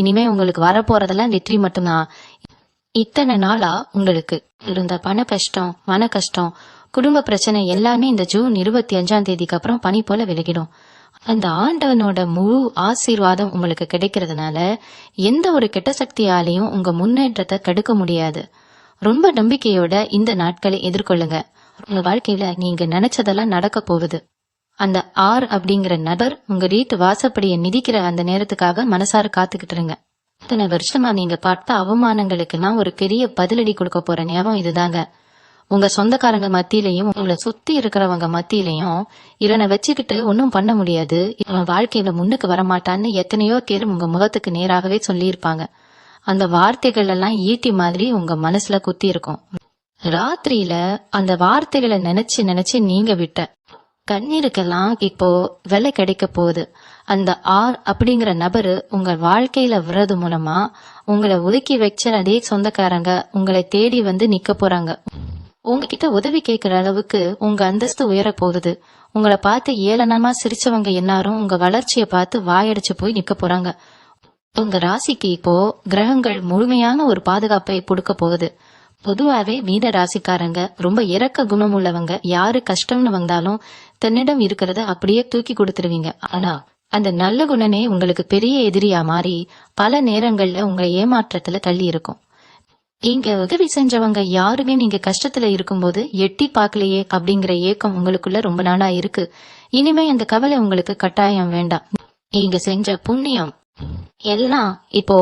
இனிமே உங்களுக்கு வரப்போறதெல்லாம் வெற்றி மட்டும்தான். இத்தனை நாளா உங்களுக்கு இருந்த பண கஷ்டம், மன கஷ்டம், குடும்ப பிரச்சனை எல்லாமே இந்த ஜூன் 25 அப்புறம் பனி போல விலகிடும். அந்த ஆண்டவனோட முழு ஆசீர்வாதம் உங்களுக்கு கிடைக்கிறதுனால எந்த ஒரு கெட்ட சக்தியாலையும் உங்க முன்னேற்றத்தை தடுக்க முடியாது. ரொம்ப நம்பிக்கையோட இந்த நாட்களை எதிர்கொள்ளுங்க. உங்க வாழ்க்கையில நீங்க நினைச்சதெல்லாம் நடக்க போகுது. அந்த ஆர் அப்படிங்கிற நபர் உங்க வீட்டு வாசப்படியை மிதிக்கிற அந்த நேரத்துக்காக மனசார காத்துக்கிட்டு இருங்க. இத்தனை வருஷமா நீங்க பார்த்த அவமானங்களுக்கெல்லாம் ஒரு பெரிய பதிலடி கொடுக்க போற நேரம் இதுதாங்க. உங்க சொந்தக்காரங்க மத்தியிலையும் உங்களை சுத்தி இருக்கிறவங்க மத்தியிலையும் இவனை வச்சுக்கிட்டு ஒன்னும் பண்ண முடியாது, இவன் வாழ்க்கையில முன்னுக்கு வரமாட்டான்னு எத்தனையோ பேர் உங்க முகத்துக்கு நேராகவே சொல்லியிருப்பாங்க. அந்த வார்த்தைகள் எல்லாம் ஈட்டி மாதிரி உங்க மனசுல குத்தி இருக்கும். ராத்திரியில அந்த வார்த்தைகளை நினைச்சு நினைச்சு நீங்க விட்ட கண்ணீருக்கெல்லாம் இப்போ விலை கிடைக்க போகுது. அந்த ஆர் அப்படிங்கிற நபரு உங்க வாழ்க்கையில வர்றது மூலமா உங்களை ஒதுக்கி வச்ச அதே சொந்தக்காரங்க உங்களை தேடி வந்து நிக்க போறாங்க. உங்ககிட்ட உதவி கேட்கிற அளவுக்கு உங்க அந்தஸ்து உயர போகுது. உங்களை பார்த்து ஏளனமா சிரிச்சவங்க எல்லாரும் உங்க வளர்ச்சியை பார்த்து வாயடிச்சு போய் நிக்க போறாங்க. உங்க ராசிக்கு இப்போ கிரகங்கள் முழுமையான ஒரு பாதுகாப்பை கொடுக்க போகுது. பொதுவாவே மீன ராசிக்காரங்க ரொம்ப இரக்க குணம் உள்ளவங்க. யாரு கஷ்டம்னு வந்தாலும் தன்னிடம் இருக்கிறத அப்படியே தூக்கி கொடுத்துருவீங்க. ஆனா அந்த நல்ல குணனே உங்களுக்கு பெரிய எதிரியா மாறி பல நேரங்கள்ல உங்களை ஏமாற்றத்துல தள்ளி இருக்கும். இங்க உதவி செஞ்சவங்க யாருமே நீங்க கஷ்டத்துல இருக்கும்போது எட்டி பார்க்கலையே அப்படிங்கிற ஏக்கம் உங்களுக்குள்ள ரொம்ப நாளா இருக்கு. இனிமே அந்த கவலை உங்களுக்கு கட்டாயம் வேண்டாம். நீங்க செஞ்ச புண்ணியம் எல்லாம் இப்போ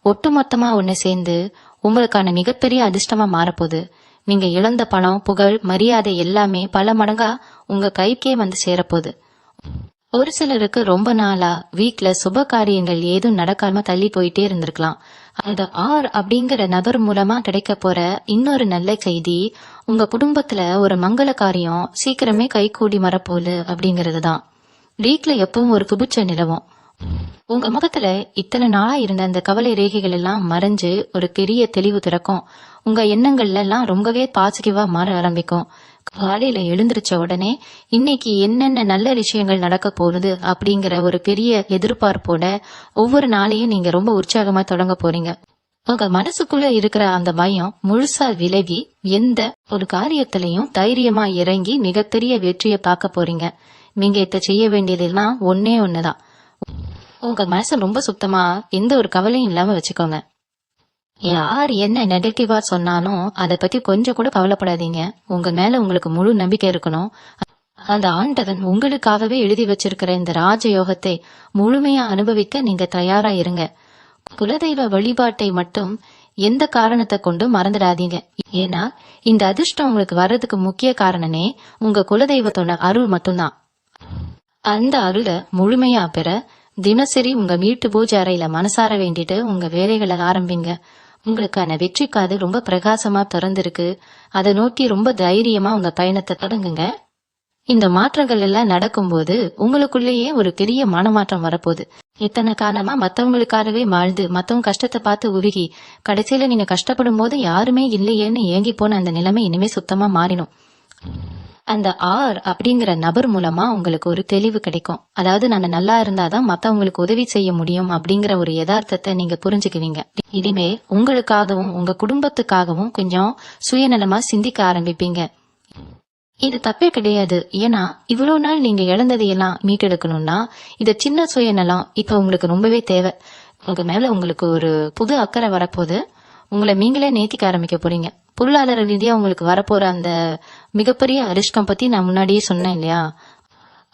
ஒட்டுமொத்தமா ஒண்ணு சேர்ந்து உங்களுக்கான மிகப்பெரிய அதிர்ஷ்டமா மாறப்போகுது. நீங்க இழந்த பணம், புகழ், மரியாதை எல்லாமே பல மடங்கா உங்க கைக்கே வந்து சேரப்போகுது. ஒரு சிலருக்கு ரொம்ப நாளா வீட்ல சுப காரியங்கள் ஏதும் நடக்காம தள்ளி போயிட்டே இருந்திருக்கலாம். அந்த ஆர் அப்படிங்கிற நபர் மூலமா கிடைக்க போற இன்னொரு நல்ல செய்தி, உங்க குடும்பத்துல ஒரு மங்கள காரியம் சீக்கிரமே கை கூடி வரப்போகுது அப்படிங்கறதுதான். வீட்ல எப்பவும் ஒரு சுபிட்ச நிலவும். உங்க முகத்துல இத்தனை நாளா இருந்த அந்த கவலை ரேகைகள் எல்லாம் மறைஞ்சு ஒரு பெரிய தெளிவு திறக்கும். உங்க எண்ணங்கள்ல எல்லாம் ரொம்பவே பாசிட்டிவா மாற ஆரம்பிக்கும். காலையில எழுந்திருச்ச உடனே இன்னைக்கு என்னென்ன நல்ல விஷயங்கள் நடக்க போகுது அப்படிங்கிற ஒரு பெரிய எதிர்பார்ப்போட ஒவ்வொரு நாளையும் நீங்க ரொம்ப உற்சாகமா தொடங்க போறீங்க. உங்க மனசுக்குள்ள இருக்கிற அந்த பயம் முழுசா விலகி எந்த ஒரு காரியத்திலையும் தைரியமா இறங்கி மிகப்பெரிய வெற்றியை பார்க்க போறீங்க. நீங்க இத செய்ய வேண்டியதெல்லாம் ஒன்னே ஒண்ணுதான். உங்க மனச ரொம்ப சுத்தமா எந்த ஒரு கவலையும் இல்லாம வச்சுக்கோங்க. யார் என்ன நெகட்டிவா சொன்னாலும் அதை பத்தி கொஞ்சம் கூட கவலைப்படாதீங்க. உங்க மேல உங்களுக்கு முழு நம்பிக்கை இருக்கணும். அந்த ஆண்டவன் உங்களுக்காகவே எழுதி வச்சிருக்கிற இந்த ராஜயோகத்தை முழுமையா அனுபவிக்க நீங்க தயாரா இருங்க. குலதெய்வ வழிபாட்டை மட்டும் எந்த காரணத்தை கொண்டும் மறந்துடாதீங்க. ஏன்னா இந்த அதிர்ஷ்டம் உங்களுக்கு வர்றதுக்கு முக்கிய காரணமே உங்க குலதெய்வத்தோட அருள் மட்டும்தான். அந்த அருளை முழுமையா பெற தினசரி உங்க வீட்டு பூஜை அறையில மனசார வேண்டிட்டு உங்க வேலைகளை ஆரம்பிங்க. உங்களுக்கான வெற்றி காது ரொம்ப பிரகாசமா திறந்திருக்கு. அதை நோக்கி ரொம்ப தைரியமா உங்க பயணத்தை தொடங்குங்க. இந்த மாற்றங்கள் எல்லாம் நடக்கும்போது உங்களுக்குள்ளேயே ஒரு பெரிய மனமாற்றம் வரப்போகுது. இத்தனை காலமா மத்தவங்களுக்காகவே வாழ்ந்து மத்தவங்க கஷ்டத்தை பார்த்து உருகி கடைசியில நீங்க கஷ்டப்படும் போது யாருமே இல்லையேன்னு ஏங்கி போன அந்த நிலைமை இனிமே சுத்தமா மாறிடும். அந்த ஆர் அப்படிங்கிற நபர் மூலமா உங்களுக்கு ஒரு தெளிவு கிடைக்கும். அதாவது நான் நல்லா இருந்தாதான் மத்தவங்களுக்கு உதவி செய்ய முடியும் அப்படிங்கிற ஒரு யதார்த்தத்தை நீங்க புரிஞ்சுக்குவீங்க. இனிமே உங்களுக்காகவும் உங்க குடும்பத்துக்காகவும் கொஞ்சம் சுயநலமா சிந்திக்க ஆரம்பிப்பீங்க. இது தப்பே கிடையாது. ஏன்னா இவ்வளவு நாள் நீங்க இழந்ததையெல்லாம் மீட்டெடுக்கணும்னா இது சின்ன சுயநலம் இப்ப உங்களுக்கு ரொம்பவே தேவை. உங்க மேல உங்களுக்கு ஒரு புது அக்கறை வரப்போகுது. உங்களை நீங்களே நேத்திக்க ஆரம்பிக்க போறீங்க. பொருளாதார ரீதியா உங்களுக்கு வரப்போற அந்த மிகப்பெரிய அதிர்ஷ்டம் பத்தி நான் முன்னாடியே சொன்னேன் இல்லையா?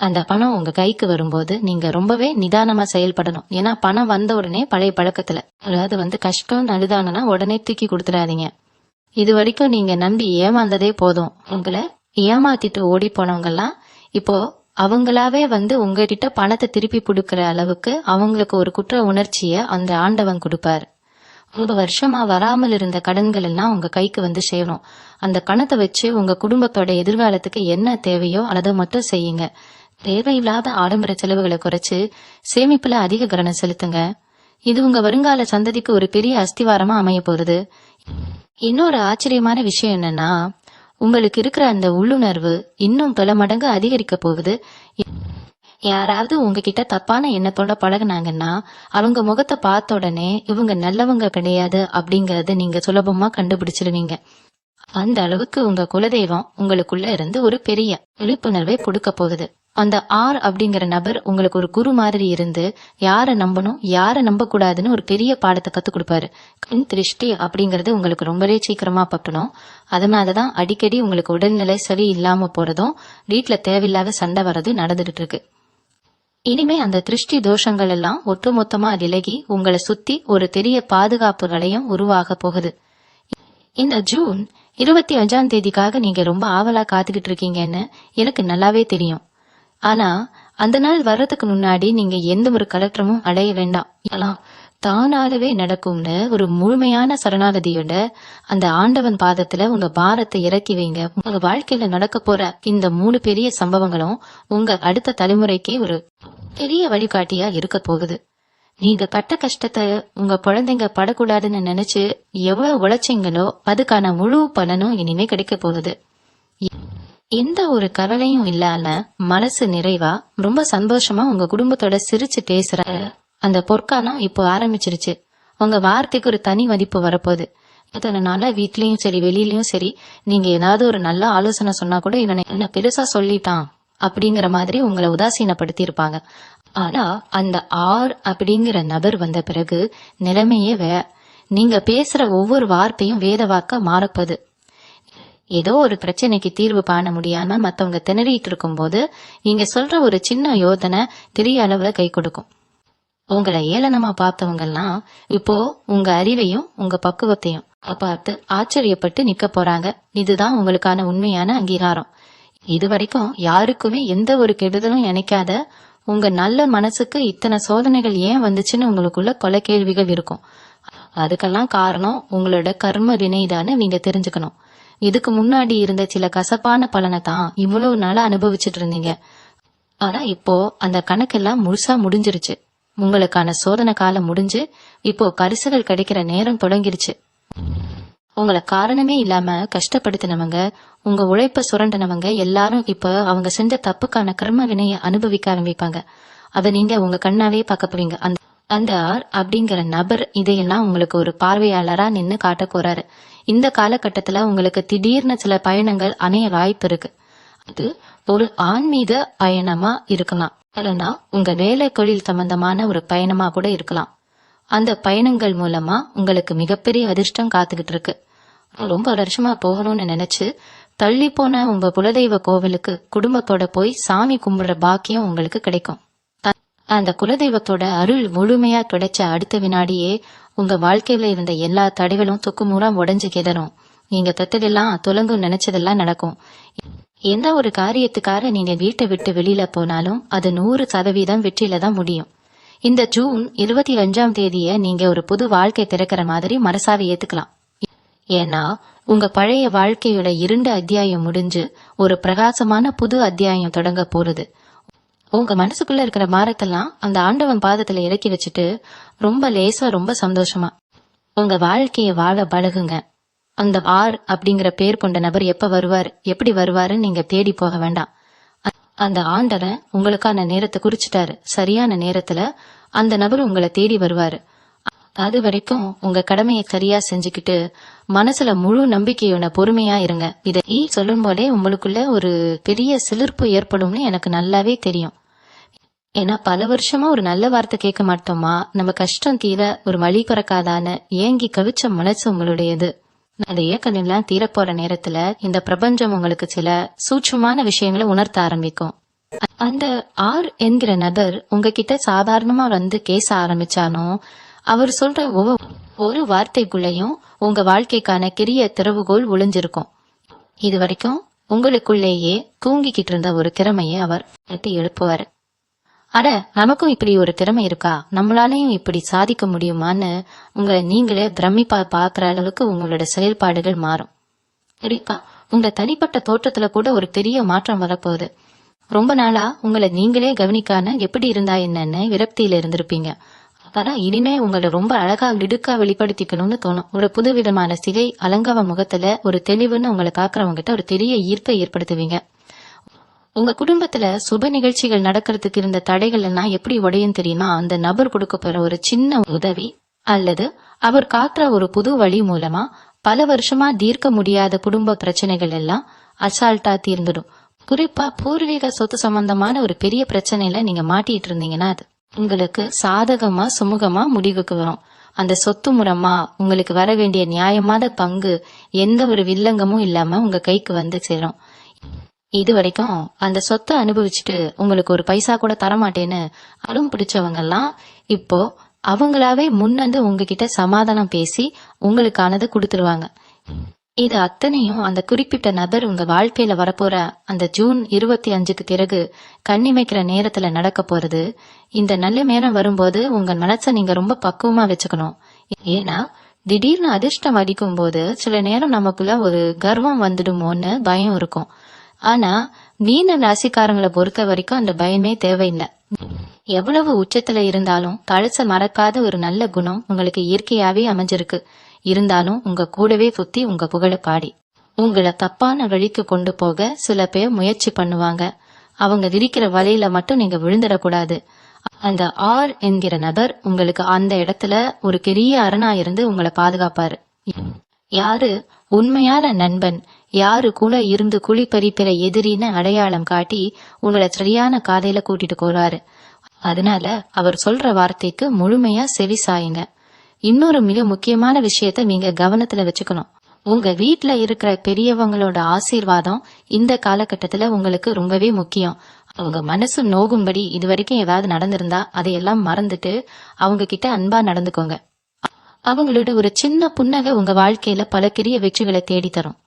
அந்த பணம் உங்க கைக்கு வரும்போது நீங்க ரொம்பவே நிதானமா செயல்படணும். ஏன்னா பணம் வந்த உடனே பழைய பழக்கத்துல அதாவது கஷ்டம் அழுதாங்கன்னா உடனே தூக்கி கொடுத்துடாதீங்க. இது வரைக்கும் நீங்க நம்பி ஏமாந்ததே போதும். உங்களை ஏமாத்திட்டு ஓடி போனவங்க எல்லாம் இப்போ அவங்களாவே உங்ககிட்ட பணத்தை திருப்பி கொடுக்கற அளவுக்கு அவங்களுக்கு ஒரு குற்ற உணர்ச்சிய அந்த ஆண்டவன் கொடுப்பாரு. ரொம்ப வருஷமா வராமல் இருந்த கடன்கள் எல்லாம் உங்க கைக்கு சேரும். அந்த பணத்தை வச்சு உங்க குடும்பத்தோட எதிர்காலத்துக்கு என்ன தேவையோ அதை மட்டும் செய்யுங்க. தேவையில்லாத ஆடம்பர செலவுகளை குறைச்சு சேமிப்புல அதிக கவனம் செலுத்துங்க. இது உங்க வருங்கால சந்ததிக்கு ஒரு பெரிய அஸ்திவாரமா அமைய போறது. இன்னொரு ஆச்சரியமான விஷயம் என்னன்னா, உங்களுக்கு இருக்கிற அந்த உள்ளுணர்வு இன்னும் பல மடங்கு அதிகரிக்க போகுது. யாராவது உங்ககிட்ட தப்பான எண்ணத்தோட பழகுனாங்கன்னா அவங்க முகத்தை பார்த்த உடனே இவங்க நல்லவங்க கிடையாது அப்படிங்கறத நீங்க சுலபமா கண்டுபிடிச்சிருவீங்க. அந்த அளவுக்கு உங்க குலதெய்வம் உங்களுக்குள்ள இருந்து ஒரு பெரிய விழிப்புணர்வை கொடுக்க போகுது. அந்த ஆர் அப்படிங்கிற நபர் உங்களுக்கு ஒரு குரு மாதிரி இருந்து யாரை நம்பணும் யாரை நம்ப கூடாதுன்னு ஒரு பெரிய பாடத்தை கத்து கொடுப்பாரு. கண் திருஷ்டி அப்படிங்கறது உங்களுக்கு ரொம்பவே சீக்கிரமா பட்டணும். அதனாலதான் அடிக்கடி உங்களுக்கு உடல்நிலை சரி இல்லாம போறதும் வீட்டுல தேவையில்லாத சண்டை வர்றதும் நடந்துகிட்டு இருக்கு. இனிமே அந்த திருஷ்டி தோஷங்கள் எல்லாம் ஒட்டுமொத்தமா விலகி உங்களை சுத்தி ஒரு பெரிய பாதுகாப்பு வளையம் உருவாக போகுது. இந்த ஜூன் 25ஆம் தேதிக்காக நீங்க ரொம்ப ஆவலா காத்துக்கிட்டு இருக்கீங்கன்னு எனக்கு நல்லாவே தெரியும். ஆனா அந்த நாள் வர்றதுக்கு முன்னாடி நீங்க எந்த ஒரு கலற்றமும் அடைய வேண்டாம். எல்லாம் தானாகவே நடக்கும்னு ஒரு முழுமையான சரணாகதியோட அந்த ஆண்டவன் பாதத்துல உங்க பாரத்தை இறக்கி வைங்க. உங்க வாழ்க்கையில நடக்க போற இந்த 3 பெரிய சம்பவங்களும் உங்க அடுத்த தலைமுறைக்கே ஒரு பெரிய வழிகாட்டியா இருக்க போகுது. நீங்க பட்ட கஷ்டத்தை உங்க குழந்தைங்க படக்கூடாதுன்னு நினைச்சு எவ்வளவு உழைச்சிங்களோ அதுக்கான முழு பலனும் இனிமே கிடைக்க போகுது. எந்த ஒரு கவலையும் இல்லாம மனசு நிறைவா ரொம்ப சந்தோஷமா உங்க குடும்பத்தோட சிரிச்சு பேசுற அந்த பொற்காலம் இப்போ ஆரம்பிச்சிருச்சு. உங்க வார்த்தைக்கு ஒரு தனி மதிப்பு வரப்போகுது. அதனால வீட்லயும் சரி வெளியிலயும் சரி நீங்க ஏதாவது ஒரு நல்ல ஆலோசனை சொன்னா கூட இவனை என்ன பெருசா சொல்லிட்டான் அப்படிங்கிற மாதிரி உங்களை உதாசீனப்படுத்தி இருப்பாங்க. ஆனா அந்த ஆர் அப்படிங்கிற நபர் வந்த பிறகு நிலைமையே நீங்க பேசுற ஒவ்வொரு வார்த்தையும் வேத வாக்க மாறப்போகுது. ஏதோ ஒரு பிரச்சனைக்கு தீர்வு காண முடியாம மத்தவங்க திணறிட்டு இருக்கும் போது நீங்க சொல்ற ஒரு சின்ன யோசனை பெரிய அளவுல கை கொடுக்கும். உங்களை ஏளனமா பார்த்தவங்க எல்லாம் இப்போ உங்க அறிவையும் உங்க பக்குவத்தையும் பார்த்து ஆச்சரியப்பட்டு நிக்க போறாங்க. இதுதான் உங்களுக்கான உண்மையான அங்கீகாரம். இதுவரைக்கும் யாருக்குமே எந்த ஒரு கெடுதலும் நினைக்காத உங்க நல்ல மனசுக்கு இத்தனை சோதனைகள் ஏன் வந்துச்சுன்னு உங்களுக்குள்ள கொலை கேள்விகள் இருக்கும். அதுக்கெல்லாம் காரணம் உங்களோட கர்ம வினைதான்னு நீங்க தெரிஞ்சுக்கணும். இதுக்கு முன்னாடி இருந்த சில கசப்பான பலனை தான் இவ்வளவு நாளா அனுபவிச்சுட்டு இருந்தீங்க. ஆனா இப்போ அந்த கணக்கெல்லாம் முழுசா முடிஞ்சிருச்சு. உங்களுக்கான சோதனை காலம் முடிஞ்சு இப்போ பரிசுகள் கிடைக்கிற நேரம் தொடங்கிருச்சு. உங்களை காரணமே இல்லாம கஷ்டப்படுத்தினவங்க உங்க உழைப்ப சுரண்டனவங்க எல்லாரும் இப்ப அவங்க செஞ்ச தப்புக்கான கர்ம வினைய அனுபவிக்க ஆரம்பிப்பாங்க. அத நீங்க உங்க கண்ணாவே பார்க்க போவீங்க. அந்த ஆர் அப்படிங்கிற நபர் இதையெல்லாம் உங்களுக்கு ஒரு பார்வையாளரா நின்னு காட்ட போறாரு. இந்த காலகட்டத்துல உங்களுக்கு திடீர்னு சில பயணங்கள் அமைய வாய்ப்பு இருக்கு. அது ஒரு ஆன்மீக பயணமா இருக்கலாம், இல்லைன்னா உங்க வேலை தொழில் சம்பந்தமான ஒரு பயணமா கூட இருக்கலாம். அந்த பயணங்கள் மூலமா உங்களுக்கு மிகப்பெரிய அதிர்ஷ்டம் காத்துக்கிட்டு இருக்கு. ரொம்ப வருஷமா போகணும்னு நினைச்சு தள்ளி போன உங்க குலதெய்வ கோவிலுக்கு குடும்பத்தோட போய் சாமி கும்பிடுற பாக்கியம் உங்களுக்கு கிடைக்கும். அந்த குலதெய்வத்தோட அருள் முழுமையா கிடைச்ச அடுத்த வினாடியே உங்க வாழ்க்கையில இருந்த எல்லா தடைகளும் துக்குமுறா உடைஞ்சு கிடரும். நீங்க தொட்டதெல்லாம் துலங்கும் நினைச்சதெல்லாம் நடக்கும். எந்த ஒரு காரியத்துக்காக நீங்க வீட்டை விட்டு வெளியில போனாலும் அது 100% வெற்றியில தான் முடியும். இந்த ஜூன் 25ஆம் தேதிய நீங்க ஒரு புது வாழ்க்கை திறக்கிற மாதிரி மனசாவை ஏத்துக்கலாம். ஏன்னா உங்க பழைய வாழ்க்கையோட 2 அத்தியாயம் முடிஞ்சு ஒரு பிரகாசமான புது அத்தியாயம் தொடங்க போறது. உங்க மனசுக்குள்ள இருக்கிற பாரத்தெல்லாம் அந்த ஆண்டவன் பாதத்துல இறக்கி வச்சுட்டு ரொம்ப லேசா ரொம்ப சந்தோஷமா உங்க வாழ்க்கைய வாழ பழகுங்க. அந்த ஆர் அப்படிங்கிற பேர் கொண்ட நபர் எப்ப வருவார் எப்படி வருவாருன்னு நீங்க தேடி போக வேண்டாம். அந்த ஆண்டவன் உங்களுக்கான நேரத்தை குறிச்சிட்டாரு. சரியான நேரத்துல அந்த நபர் உங்களை தேடி வருவாரு. அது வரைக்கும் உங்க கடமையை சரியா செஞ்சுக்கிட்டு மனசுல முழு நம்பிக்கையோட பொறுமையா இருங்க. இதை சொல்லும் போதே உங்களுக்குள்ள ஒரு பெரிய சிலிர்ப்பு ஏற்படும்னு எனக்கு நல்லாவே தெரியும். ஏன்னா பல வருஷமா ஒரு நல்ல வார்த்தை கேட்க மாட்டோமா, நம்ம கஷ்டம் தீர ஒரு வழி பிறக்காதான்னு ஏங்கி கவிச்ச மனசு உங்களுடையது. அந்த ஏக்கம் எல்லாம் தீரப்போற நேரத்துல இந்த பிரபஞ்சம் உங்களுக்கு சில சூட்சமான விஷயங்களை உணர்த்த ஆரம்பிக்கும். அந்த ஆர் என்கிற நபர் உங்ககிட்ட சாதாரணமா வந்து கேச ஆரம்பிச்சாலும் அவர் சொல்ற ஒவ்வொரு வார்த்தைக்குள்ளேயும் உங்க வாழ்க்கைக்கான பெரிய திறவுகோல் ஒளிஞ்சிருக்கும். இது வரைக்கும் உங்களுக்குள்ளேயே தூங்கிக்கிட்டு இருந்த ஒரு திறமையை அவர் எழுப்புவாரு. அட, நமக்கும் இப்படி ஒரு திறமை இருக்கா, நம்மளாலையும் இப்படி சாதிக்க முடியுமான்னு உங்களை நீங்களே பிரமிப்பா பாக்குற அளவுக்கு உங்களோட செயல்பாடுகள் மாறும். சரிப்பா, உங்க தனிப்பட்ட தோற்றத்துல கூட ஒரு பெரிய மாற்றம் வரப்போகுது. ரொம்ப நாளா உங்களை நீங்களே கவனிக்காம எப்படி இருந்தா என்னன்னு விரக்தியில இருந்திருப்பீங்க. ஆனா இனிமே உங்களை ரொம்ப அழகா இடுக்கா வெளிப்படுத்திக்கணும்னு தோணும். ஒரு புதுவிதமான சிகை அலங்கார முகத்துல ஒரு தெளிவுன்னு உங்களை பாக்குறவங்க கிட்ட ஒரு பெரிய ஈர்ப்பை ஏற்படுத்துவீங்க. உங்க குடும்பத்துல சுப நிகழ்ச்சிகள் நடக்கிறதுக்கு இருந்த தடைகள் எல்லாம் எப்படி உடையும் தெரியுமா? அந்த நபர் கொடுக்க போற ஒரு சின்ன உதவி அல்லது அவர் காட்டுற ஒரு புது வழி மூலமா பல வருஷமா தீர்க்க முடியாத குடும்ப பிரச்சனைகள் எல்லாம் அசால்ட்டா தீர்ந்துடும். குறிப்பா பூர்வீக சொத்து சம்பந்தமான ஒரு பெரிய பிரச்சனையில நீங்க மாட்டிட்டு இருந்தீங்கன்னா அது உங்களுக்கு சாதகமா சுமூகமா முடிவுக்கு வரும். அந்த சொத்து மூலமா உங்களுக்கு வர வேண்டிய நியாயமான பங்கு எந்த ஒரு வில்லங்கமும் இல்லாம உங்க கைக்கு வந்து சேரும். இது வரைக்கும் அந்த சொத்தை அனுபவிச்சுட்டு உங்களுக்கு ஒரு பைசா கூட தரமாட்டேன்னு அடம் பிடிச்சவங்க எல்லாம் இப்போ அவங்களாவே முன்வந்து உங்ககிட்ட சமாதானம் பேசி உங்களுக்கானது கொடுத்துருவாங்க. இது அத்தனையும் அந்த குறிப்பிட்ட நபர் உங்க வாழ்க்கையில வரப்போற அந்த ஜூன் 25க்கு பிறகு கண்ணிமைக்கிற நேரத்துல நடக்க போறது. இந்த நல்ல நேரம் வரும்போது உங்க மனசை நீங்க ரொம்ப பக்குவமா வச்சுக்கணும். ஏன்னா திடீர்னு அதிர்ஷ்டம் அடிக்கும் போது சில நேரம் நமக்குள்ள ஒரு கர்வம் வந்துடுமோன்னு பயம் இருக்கும். ஆனா மீன ராசிக்காரங்களை பொறுத்த வரைக்கும் அந்த பயமே தேவையில்லை. எவ்வளவு உச்சத்துல இருந்தாலும் பழச மறக்காத ஒரு நல்ல குணம் உங்களுக்கு இயற்கையாவே அமைஞ்சிருக்கு. இருந்தாலும் உங்க கூடவே சுத்தி உங்க புகழ பாடி உங்களை தப்பான வழிக்கு கொண்டு போக சில பேர் முயற்சி பண்ணுவாங்க. அவங்க விரிக்கிற வலையில மட்டும் நீங்க விழுந்துடக்கூடாது. அந்த ஆர் என்கிற நபர் உங்களுக்கு அந்த இடத்துல ஒரு பெரிய அரணா இருந்து உங்களை பாதுகாப்பாரு. யாரு உண்மையான நண்பன், யாரு கூட இருந்து குழி பறிப்பிற எதிரின்னு அடையாளம் காட்டி உங்களை சரியான காதையில கூட்டிட்டு போறாரு. அதனால அவர் சொல்ற வார்த்தைக்கு முழுமையா செவி சாயுங்க. இன்னொரு மிக முக்கியமான விஷயத்த நீங்க கவனத்துல வச்சுக்கணும். உங்க வீட்டுல இருக்கிற பெரியவங்களோட ஆசீர்வாதம் இந்த காலகட்டத்துல உங்களுக்கு ரொம்பவே முக்கியம். அவங்க மனசு நோகும்படி இதுவரைக்கும் ஏதாவது நடந்திருந்தா அதையெல்லாம் மறந்துட்டு அவங்க கிட்ட அன்பா நடந்துக்கோங்க. அவங்களோட ஒரு சின்ன புன்னகை உங்க வாழ்க்கையில பல பெரிய வெற்றிகளை தேடி தரும்.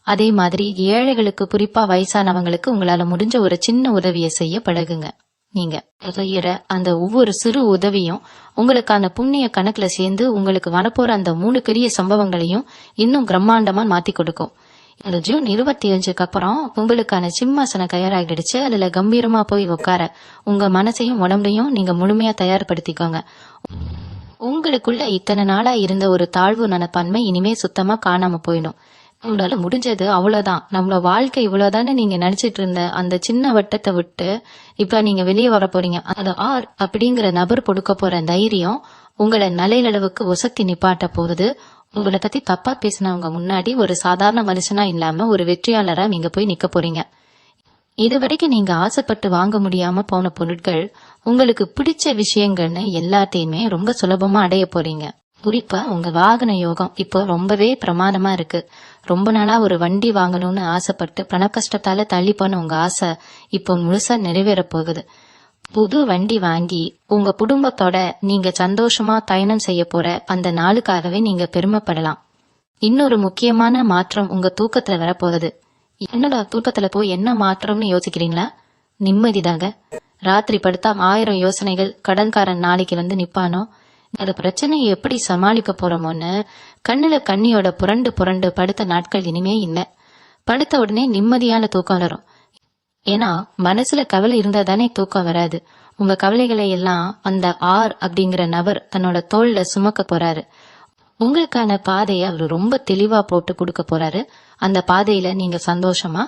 அதே மாதிரி ஏழைகளுக்கு, குறிப்பா வயசானவங்களுக்கு உங்களால முடிஞ்ச ஒரு சின்ன உதவியை செய்ய பழகுங்க. நீங்க செய்யற அந்த ஒவ்வொரு சிறு உதவியும் உங்களுக்கான புண்ணிய கணக்குல சேர்ந்து உங்களுக்கு வரப்போற அந்த 3 பெரிய சம்பவங்களையும் இன்னும் பிரம்மாண்டமா மாத்தி கொடுக்கும். இந்த ஜூன் 25க்கு அப்புறம் உங்களுக்கான சிம்மாசனம் தயாராகிடுச்சு. அதுல கம்பீரமா போய் உட்கார உங்க மனசையும் உடம்பையும் நீங்க முழுமையா தயார்படுத்திக்கோங்க. உங்களுக்குள்ள இத்தனை நாளா இருந்த ஒரு தாழ்வு மனப்பான்மை இனிமே சுத்தமா காணாம போயிடும். உங்களால முடிஞ்சது அவ்வளவுதான், நம்மளோட வாழ்க்கை இவ்வளவுதானே நீங்க நினைச்சிட்டு இருந்த அந்த சின்ன வட்டத்தை விட்டு இப்ப நீங்க வெளியே வர போறீங்க. அது ஆர் அப்படிங்கிற நபர் கொடுக்க போற தைரியம் உங்களை நிலையளவுக்கு ஒசத்தி நிப்பாட்ட போகுது. உங்களை பத்தி தப்பா பேசினவங்க முன்னாடி ஒரு சாதாரண மனுஷனா இல்லாம ஒரு வெற்றியாளரா நீங்க போய் நிக்க போறீங்க. இதுவரைக்கும் நீங்க ஆசைப்பட்டு வாங்க முடியாம போன பொருட்கள், உங்களுக்கு பிடிச்ச விஷயங்கள்னு எல்லாத்தையுமே ரொம்ப சுலபமா அடைய போறீங்க. குறிப்பா உங்க வாகன யோகம் இப்போ ரொம்பவே பிரமாதமா இருக்கு. ரொம்ப நாளா ஒரு வண்டி வாங்கணும்னு ஆசைப்பட்டு பண கஷ்டத்தால தள்ளி போன உங்க ஆசை இப்போ முழுசா நிறைவேற போகுது. புது வண்டி வாங்கி உங்க குடும்பத்தோட நீங்க சந்தோஷமா பயணம் செய்ய போற அந்த நாளுக்காகவே நீங்க பெருமைப்படலாம். இன்னொரு முக்கியமான மாற்றம் உங்க தூக்கத்துல வரப்போகுது. என்னோட தூக்கத்துல போய் என்ன மாற்றம்னு யோசிக்கிறீங்களா? நிம்மதிதாங்க. ராத்திரி படுத்தா 1000 யோசனைகள். கடன்காரன் நாளைக்கு வந்து நிப்பானோ, அந்த பிரச்சனையை எப்படி சமாளிக்க போறோமோன்னு கண்ணுல கண்ணியோட புரண்டு புரண்டு படுத்த நாட்கள் இனிமே இல்ல. படுத்த உடனே நிம்மதியான தூக்கம் வரும். ஏன்னா மனசுல கவலை இருந்தா தானே தூக்கம் வராது. உங்க கவலைகளை எல்லாம் அந்த ஆர் அப்படிங்கிற நபர் தன்னோட தோல்ல சுமக்க போறாரு. உங்களுக்கான பாதையை அவர் ரொம்ப தெளிவா போட்டு கொடுக்க போறாரு. அந்த பாதையில நீங்க சந்தோஷமா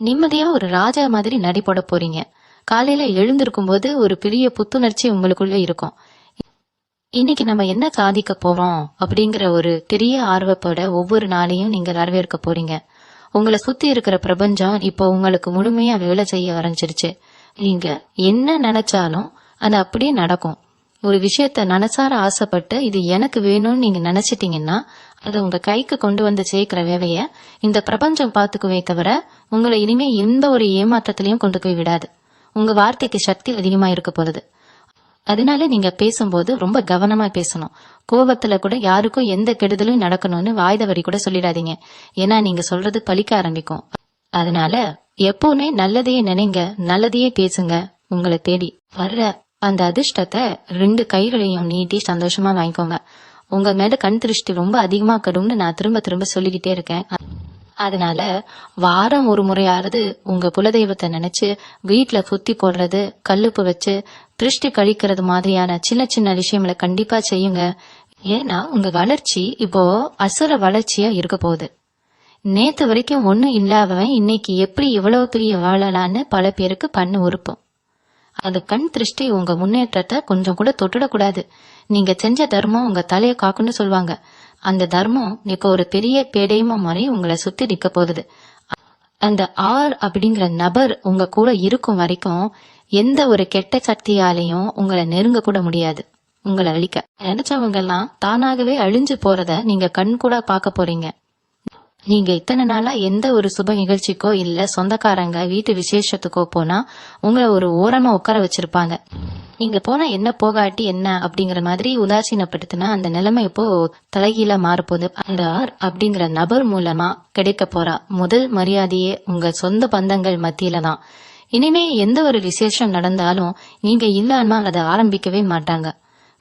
நிம்மதியா ஒரு ராஜா மாதிரி நடிபோட போறீங்க. காலையில எழுந்திருக்கும் போது ஒரு பெரிய புத்துணர்ச்சி உங்களுக்குள்ள இருக்கும். இன்னைக்கு நம்ம என்ன சாதிக்க போறோம் அப்படிங்கிற ஒரு பெரிய ஆர்வத்தோட ஒவ்வொரு நாளையும் நீங்க வரவேற்க போறீங்க. உங்களை சுத்தி இருக்கிற பிரபஞ்சம் இப்போ உங்களுக்கு முழுமையா வேலை செய்ய ஆரம்பிச்சிருச்சு. நீங்க என்ன நினைச்சாலும் அது அப்படியே நடக்கும். ஒரு விஷயத்த மனசார ஆசைப்பட்டு இது எனக்கு வேணும்னு நீங்க நினைச்சிட்டீங்கன்னா அதை உங்க கைக்கு கொண்டு வந்து சேர்க்கிற வேலைய இந்த பிரபஞ்சம் பார்த்துக்குவே தவிர உங்களை இனிமே எந்த ஒரு ஏமாற்றத்திலையும் கொண்டு போய் விடாது. உங்க வார்த்தைக்கு சக்தி அதிகமா இருக்க போகுது. அதனால நீங்க பேசும்போது ரொம்ப கவனமா பேசணும். கோபத்துல கூட யாருக்கும் எந்த கெடுதலும் நடக்கணும்னு வாய்த வரி கூட சொல்லிடாதீங்க. ஏன்னா நீங்க சொல்றது பலிக்க ஆரம்பிக்கும். அதனால எப்பவுமே நல்லதையே நினைங்க, நல்லதையே பேசுங்க. உங்களை தேடி வர்ற அந்த அதிர்ஷ்டத்தை 2 கைகளையும் நீட்டி சந்தோஷமா வாங்கிக்கோங்க. உங்க மேல கண் திருஷ்டி ரொம்ப அதிகமா கடும்னு நான் திரும்ப திரும்ப சொல்லிக்கிட்டே இருக்கேன். அதனால வாரம் ஒரு முறையாவது உங்க குலதெய்வத்தை நினைச்சு வீட்டுல சுத்தி போடுறது, கல்லுப்பு வச்சு திருஷ்டி கழிக்கிறது மாதிரியான சின்ன சின்ன விஷயங்களை கண்டிப்பா செய்யுங்க. ஏன்னா உங்க வளர்ச்சி இப்போ அசுர வளர்ச்சியா இருக்க போகுது. நேத்து வரைக்கும் ஒண்ணும் இல்லாதவன் இன்னைக்கு எப்படி இவ்வளவு பெரிய வாழலான்னு பல பேருக்கு பண்ணு உறுப்பும். அது கண் திருஷ்டி உங்க முன்னேற்றத்தை கொஞ்சம் கூட தொட்டுடக்கூடாது. நீங்க செஞ்ச தர்மம் உங்க தலையை காக்குன்னு சொல்லுவாங்க. அந்த தர்மம் இப்ப ஒரு பெரிய பேடையுமா மாதிரி உங்களை சுத்தி நிக்க போகுது. அந்த ஆர் அப்படிங்கிற நபர் உங்க கூட இருக்கும் வரைக்கும் எந்த ஒரு கெட்ட சக்தியாலையும் உங்களை நெருங்க கூட முடியாது. உங்களை அழிக்க நினைச்சவங்க எல்லாம் தானாகவே அழிஞ்சு போறத நீங்க கண் கூட பார்க்க போறீங்க. நீங்க இத்தனை நாளா எந்த ஒரு சுப நிகழ்ச்சிக்கோ இல்ல சொந்தக்காரங்க வீட்டு விசேஷத்துக்கோ போனா உங்களை ஒரு ஓரமா உட்கார வச்சிருப்பாங்க. நீங்க போனா என்ன, போகாட்டி என்ன அப்படிங்கிற மாதிரி உதாசீனப்படுத்தினா அந்த நிலைமை இப்போ தலைகீழா மாறப்போகுது. அந்த ஆர் அப்படிங்கிற நபர் மூலமா கிடைக்க போறா முதல் மரியாதையே உங்க சொந்த பந்தங்கள் மத்தியில தான். இனிமே எந்த ஒரு விசேஷம் நடந்தாலும் நீங்க இல்லாம அதை ஆரம்பிக்கவே மாட்டாங்க.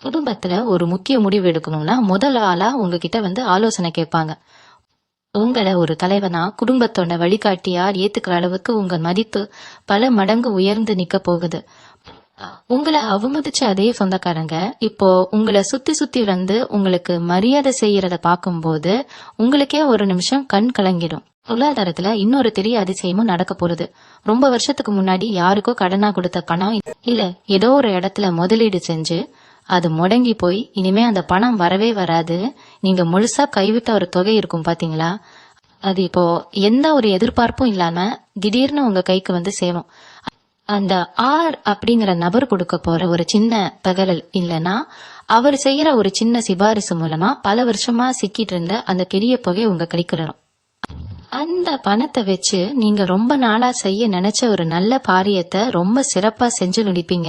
குடும்பத்துல ஒரு முக்கிய முடிவு எடுக்கணும்னா முதல் ஆளா உங்ககிட்ட வந்து ஆலோசனை கேட்பாங்க. உங்களை ஒரு தலைவனா குடும்பத்தோட வழிகாட்டியா ஏத்துக்கிற அளவுக்கு உங்க மதிப்பு பல மடங்கு உயர்ந்து நிக்க போகுது. உங்களை அவமதிச்ச அதே சொந்தக்காரங்க இப்போ உங்களை சுத்தி சுத்தி வந்து உங்களுக்கு மரியாதை செய்யறத பார்க்கும்போது உங்களுக்கே ஒரு நிமிஷம் கண் கலங்கிடும். பொருளாதாரத்துல இன்னொரு பெரிய அதிசயமும் நடக்க போகுது. ரொம்ப வருஷத்துக்கு முன்னாடி யாருக்கோ கடனா கொடுத்த பணம் இல்ல ஏதோ ஒரு இடத்துல முதலீடு செஞ்சு அது முடங்கி போய் இனிமே அந்த பணம் வரவே வராது. நீங்க முழுசா கைவிட்ட ஒரு தொகை இருக்கும் பாத்தீங்களா, அது இப்போ எந்த ஒரு எதிர்பார்ப்பும் இல்லாம திடீர்னு உங்க கைக்கு வந்து சேரும். அந்த ஆர் அப்படிங்கிற நபர் கொடுக்க போற ஒரு சின்ன தகவல் இல்லனா அவர் செய்யற ஒரு சின்ன சிபாரிசு மூலமா பல வருஷமா சிக்கிட்டு இருந்த அந்த பெரிய தொகை உங்க கிடைக்கிறோம். அந்த பணத்தை வச்சு நீங்க ரொம்ப நாளா செய்ய நினைச்ச ஒரு நல்ல காரியத்தை ரொம்ப சிறப்பா செஞ்சு முடிப்பீங்க.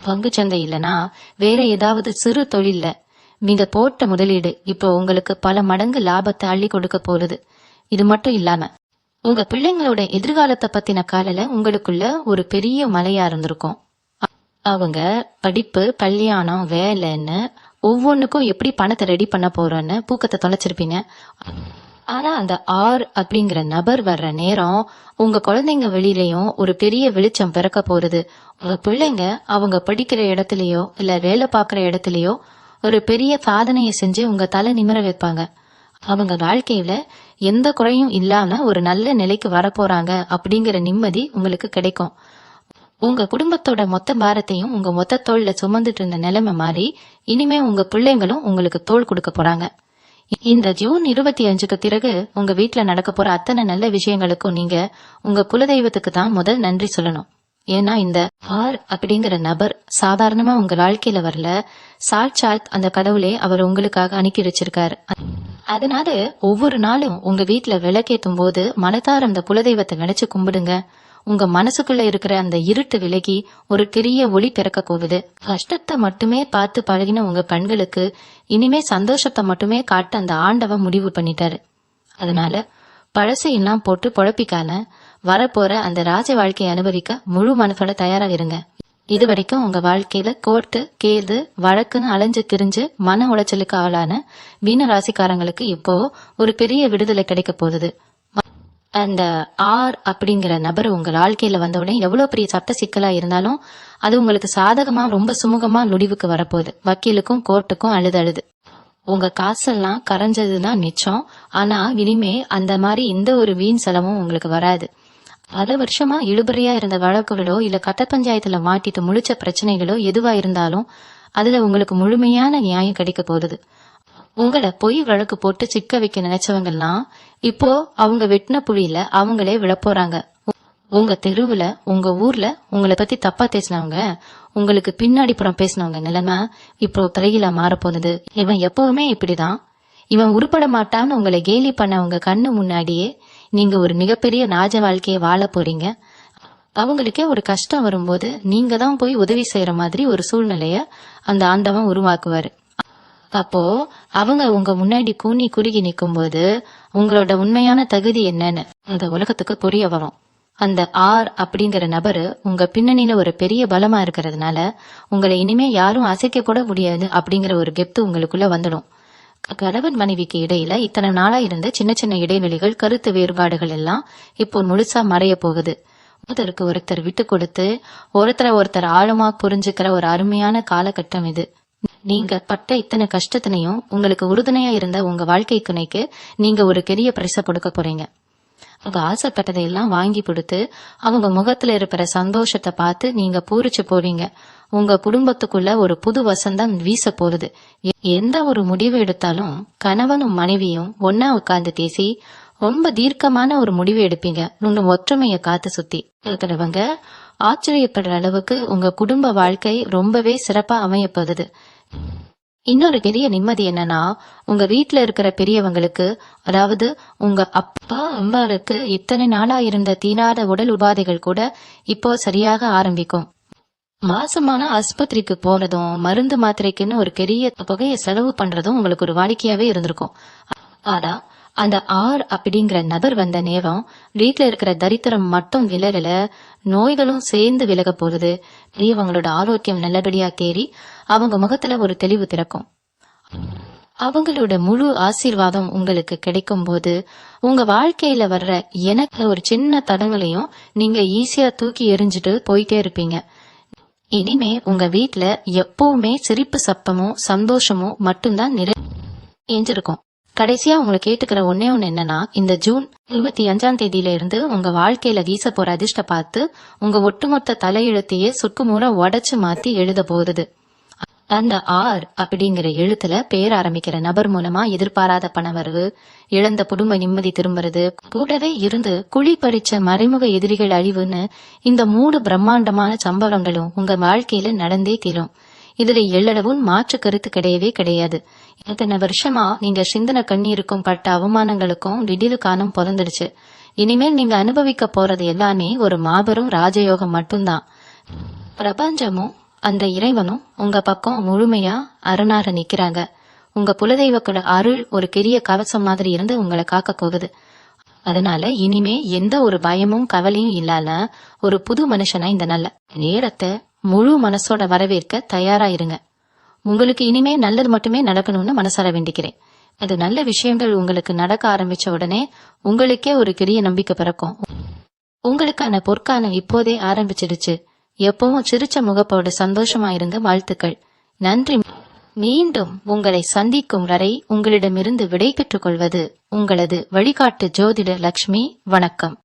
பங்குச்சந்தை இல்லனா வேற ஏதாவது சிறு தொழில்ல நீங்க போட்ட முதலீடு இப்போ உங்களுக்கு பல மடங்கு லாபத்தை அள்ளி கொடுக்க போகுது. இது மட்டும் இல்லாம உங்க பிள்ளைங்களோட எதிர்காலத்தை பத்தின காலையில உங்களுக்குள்ள ஒரு பெரிய மலையா இருந்திருக்கும். அவங்க படிப்பு, கல்யாணம், வேலைன்னு ஒவ்வொன்னுக்கும் எப்படி பணத்தை ரெடி பண்ண போறோன்னு பூக்கத்தை தொலைச்சிருப்பீங்க. ஆனா அந்த ஆர் அப்படிங்கிற நபர் வர்ற நேரம் உங்க குழந்தைங்க வெளியிலயும் ஒரு பெரிய வெளிச்சம் பிறக்க போறது. உங்க பிள்ளைங்க அவங்க படிக்கிற இடத்துலயோ இல்ல வேலை பார்க்கிற இடத்துலயோ ஒரு பெரிய சாதனையை செஞ்சு உங்க தலை நிமிர வைப்பாங்க. அவங்க வாழ்க்கையில எந்த குறையும் இல்லாம ஒரு நல்ல நிலைக்கு வரப்போறாங்க அப்படிங்கிற நிம்மதி உங்களுக்கு கிடைக்கும். உங்க குடும்பத்தோட மொத்த பாரத்தையும் உங்க மொத்த தோல்ல சுமந்துட்டு இருந்த நிலைமை மாறி இனிமே உங்க பிள்ளைங்களும் உங்களுக்கு தோள் கொடுக்க போறாங்க. இந்த ஜூன் 25க்கு பிறகு உங்க வீட்டுல நடக்க போற அத்தனை நல்ல விஷயங்களுக்கும் நீங்க உங்க குலதெய்வத்துக்கு தான் முதல் நன்றி சொல்லணும். ஏன்னா இந்த ஆர் அப்படிங்கிற நபர் சாதாரணமா உங்க வாழ்க்கையில வரல, சாட்சாத் அந்த கடவுளே அவர் உங்களுக்காக அனுப்பி வச்சிருக்காரு. அதனால ஒவ்வொரு நாளும் உங்க வீட்டுல விளக்கேற்றும் போது மனதார அந்த குலதெய்வத்தை நினைச்சு கும்பிடுங்க. உங்க மனசுக்குள்ள இருக்கிற அந்த இருட்டு விலகி ஒரு பெரிய ஒளி பிறக்க போகுது. கஷ்டத்தை மட்டுமே பார்த்து பழகின உங்க கண்களுக்கு இனிமே சந்தோஷத்தை மட்டுமே காட்ட அந்த ஆண்டவன் முடிவு பண்ணிட்டாரு. அதனால பழசையெல்லாம் போட்டு பொழப்பிக்காம வரப்போற அந்த ராஜ வாழ்க்கையை அனுபவிக்க முழு மனசோட தயாரா இருங்க. இது வரைக்கும் உங்க வாழ்க்கையில கோர்ட்டு, கேது, வழக்குன்னு அலைஞ்சு திரிஞ்சு மன உளைச்சலுக்கு ஆளான மீன ராசிக்காரங்களுக்கு இப்போ ஒரு பெரிய விடுதலை கிடைக்க போகுது. அந்த ஆர் அப்படிங்கிற நபர் உங்க வாழ்க்கையில வந்தவுடனே எவ்வளவு பெரிய சட்ட சிக்கலா இருந்தாலும் அது உங்களுக்கு சாதகமா ரொம்ப சுமூகமா முடிவுக்கு வரப்போகுது. வக்கீலுக்கும் கோர்ட்டுக்கும் அழுது உங்க காசெல்லாம் கரைஞ்சதுதான் மிச்சம். ஆனா இனிமே அந்த மாதிரி எந்த ஒரு வீண் செலவும் உங்களுக்கு வராது. பல வருஷமா இழுபறியா இருந்த வழக்குகளோ இல்ல கட்ட பஞ்சாயத்துல மாட்டிட்டு முழிச்ச பிரச்சனைகளோ எதுவா இருந்தாலும் அதுல உங்களுக்கு முழுமையான நியாயம் கிடைக்க போகுது. உங்களை பொய் வழக்கு போட்டு சிக்க வைக்க நினைச்சவங்கெல்லாம் இப்போ அவங்க வெட்டின புலியில அவங்களே விழப்போறாங்க. உங்க தெருவுல, உங்க ஊர்ல உங்களை பத்தி தப்பா பேசினவங்க, உங்களுக்கு பின்னாடி புறம் பேசினவங்க நிலைமை இப்போ தலையில மாறப்போகுது. இவன் எப்பவுமே இப்படிதான், இவன் உருப்பட மாட்டான்னு உங்களை கேலி பண்ண உங்க கண்ணு முன்னாடியே நீங்க ஒரு மிகப்பெரிய ராஜ வாழ்க்கையை வாழ போறீங்க. அவங்களுக்கே ஒரு கஷ்டம் வரும்போது நீங்க தான் போய் உதவி செய்யற மாதிரி ஒரு சூழ்நிலைய அந்த ஆண்டவன் உருவாக்குவாரு. அப்போ அவங்க உங்க முன்னாடி கூனி குறுகி நிக்கும் போது உங்களோட உண்மையான தகுதி என்னன்னு இந்த உலகத்துக்கு புரிய வரும். அந்த ஆர் அப்படிங்கிற நபரு உங்க பின்னணியில ஒரு பெரிய பலமா இருக்கிறதுனால உங்களை இனிமே யாரும் அசைக்க கூட முடியாது அப்படிங்கிற ஒரு கெப்து உங்களுக்குள்ள வந்துடும். கணவன் மனைவிக்கு இடையில இத்தனை நாளா இருந்த சின்ன சின்ன இடைவெளிகள், கருத்து வேறுபாடுகள் எல்லாம் இப்போ முழுசா மறைய போகுது. ஒருத்தருக்கு ஒருத்தர் விட்டு கொடுத்து ஒருத்தர் ஆழமா புரிஞ்சுக்கிற ஒரு அருமையான காலகட்டம் இது. நீங்க பட்ட இத்தனை கஷ்டத்தினையும் உங்களுக்கு உறுதுணையா இருந்த உங்க வாழ்க்கை துணைக்கு நீங்க ஒரு பெரிய பரிசை கொடுக்க போறீங்க. அவங்க ஆசைப்பட்டதையெல்லாம் வாங்கி கொடுத்து அவங்க முகத்துல இருக்கிற சந்தோஷத்தை பார்த்து நீங்க பூரிச்சு போவீங்க. உங்க குடும்பத்துக்குள்ள ஒரு புது வசந்தம் வீச போகுது. எந்த ஒரு முடிவு எடுத்தாலும் கணவனும் மனைவியும் ஒன்னா உட்கார்ந்து பேசி ரொம்ப தீர்க்கமான ஒரு முடிவு எடுப்பீங்க. உங்க ஒற்றுமையை காத்து சுத்தி இருக்கிறவங்க ஆச்சரியப்படுற அளவுக்கு உங்க குடும்ப வாழ்க்கை ரொம்பவே சிறப்பா அமைய போகுது. இன்னொரு பெரிய நிம்மதி என்னன்னா, உங்க வீட்டுல இருக்கிற பெரியவங்களுக்கு, அதாவது உங்க அப்பா அம்மாவுக்கு இத்தனை நாளா இருந்த தீராத உடல் உபாதைகள் கூட இப்போ சரியாக ஆரம்பிக்கும். மாசமான ஆஸ்பத்திரிக்கு போறதும் மருந்து மாத்திரைக்குன்னு ஒரு பெரிய தொகையை செலவு பண்றதும் உங்களுக்கு ஒரு வாடிக்கையாவே இருந்திருக்கும். ஆனா அந்த ஆர் அப்படிங்கிற நபர் வந்த நேரம் வீட்டுல இருக்கிற தரித்திரம் மட்டும் விலகல, நோய்களும் சேர்ந்து விலக போகுது. பெரியவங்களோட ஆரோக்கியம் நல்லபடியா தேறி அவங்க முகத்துல ஒரு தெளிவு திறக்கும். அவங்களோட முழு ஆசீர்வாதம் உங்களுக்கு கிடைக்கும் போது உங்க வாழ்க்கையில வர்ற எனக்கு ஒரு சின்ன தடங்களையும் நீங்க ஈஸியா தூக்கி எறிஞ்சிட்டு போயிட்டே இருப்பீங்க. இனிமே உங்க வீட்டுல எப்பவுமே சிரிப்பு சப்பமும் சந்தோஷமும் மட்டும்தான் நிறைஞ்சிருக்கும். கடைசியா உங்களை கேட்டுக்கிற ஒன்னே ஒண்ணு என்னன்னா, இந்த ஜூன் 25 இருந்து உங்க வாழ்க்கையில வீச போற அதிர்ஷ்ட பார்த்து உங்க ஒட்டுமொத்த தலையெழுத்தையே சுக்குமுறை உடைச்சு மாத்தி எழுத போகுது. அந்த ஆர் அப்படிங்கிற எழுத்துல பேர் ஆரம்பிக்கிற நபர் மூலமா எதிர்பாராத பணவரவு, இழந்த குடும்ப நிம்மதி திரும்புறது, கூடவே இருந்து குழி பறிச்ச மறைமுக எதிரிகள் அழிவுன்னு இந்த 3 பிரம்மாண்டமான சம்பவங்களும் உங்க வாழ்க்கையில நடந்தே தீரும். இதுல எள்ளளவும் மாற்று கருத்து கிடையவே கிடையாது. இத்தனை வருஷமா நீங்க சிந்தன கண்ணீருக்கும் பட்ட அவமானங்களுக்கும் விடிவு காலம் பிறந்துடுச்சு. இனிமேல் நீங்க அனுபவிக்க போறது எல்லாமே ஒரு மாபெரும் ராஜயோகம் மட்டும்தான். பிரபஞ்சமும் அந்த இறைவனும் உங்க பக்கம் முழுமையா அருணார நிக்கிறாங்க. உங்க குலதெய்வத்தோட அருள் ஒரு பெரிய கவசம் மாதிரி இருந்து உங்களை காக்க போகுது. அதனால இனிமே எந்த ஒரு பயமும் கவலையும் இல்லாத ஒரு புது மனுஷனா இந்த நல்ல நேரத்தை முழு மனசோட வரவேற்க தயாரா இருங்க. உங்களுக்கு இனிமே நல்லது மட்டுமே நடக்கணும்னு மனசார வேண்டிக்கிறேன். அது நல்ல விஷயங்கள் உங்களுக்கு நடக்க ஆரம்பிச்ச உடனே உங்களுக்கே ஒரு பெரிய நம்பிக்கை பிறக்கும். உங்களுக்கான பொற்காலம் இப்போதே ஆரம்பிச்சிடுச்சு. எப்பவும் சிரிச்ச முகப்போடு சந்தோஷமா இருங்க. வாழ்த்துக்கள். நன்றி. மீண்டும் உங்களை சந்திக்கும் வரை உங்களிடமிருந்து விடை பெற்றுக் கொள்வது உங்களது வழிகாட்டு ஜோதிட லட்சுமி. வணக்கம்.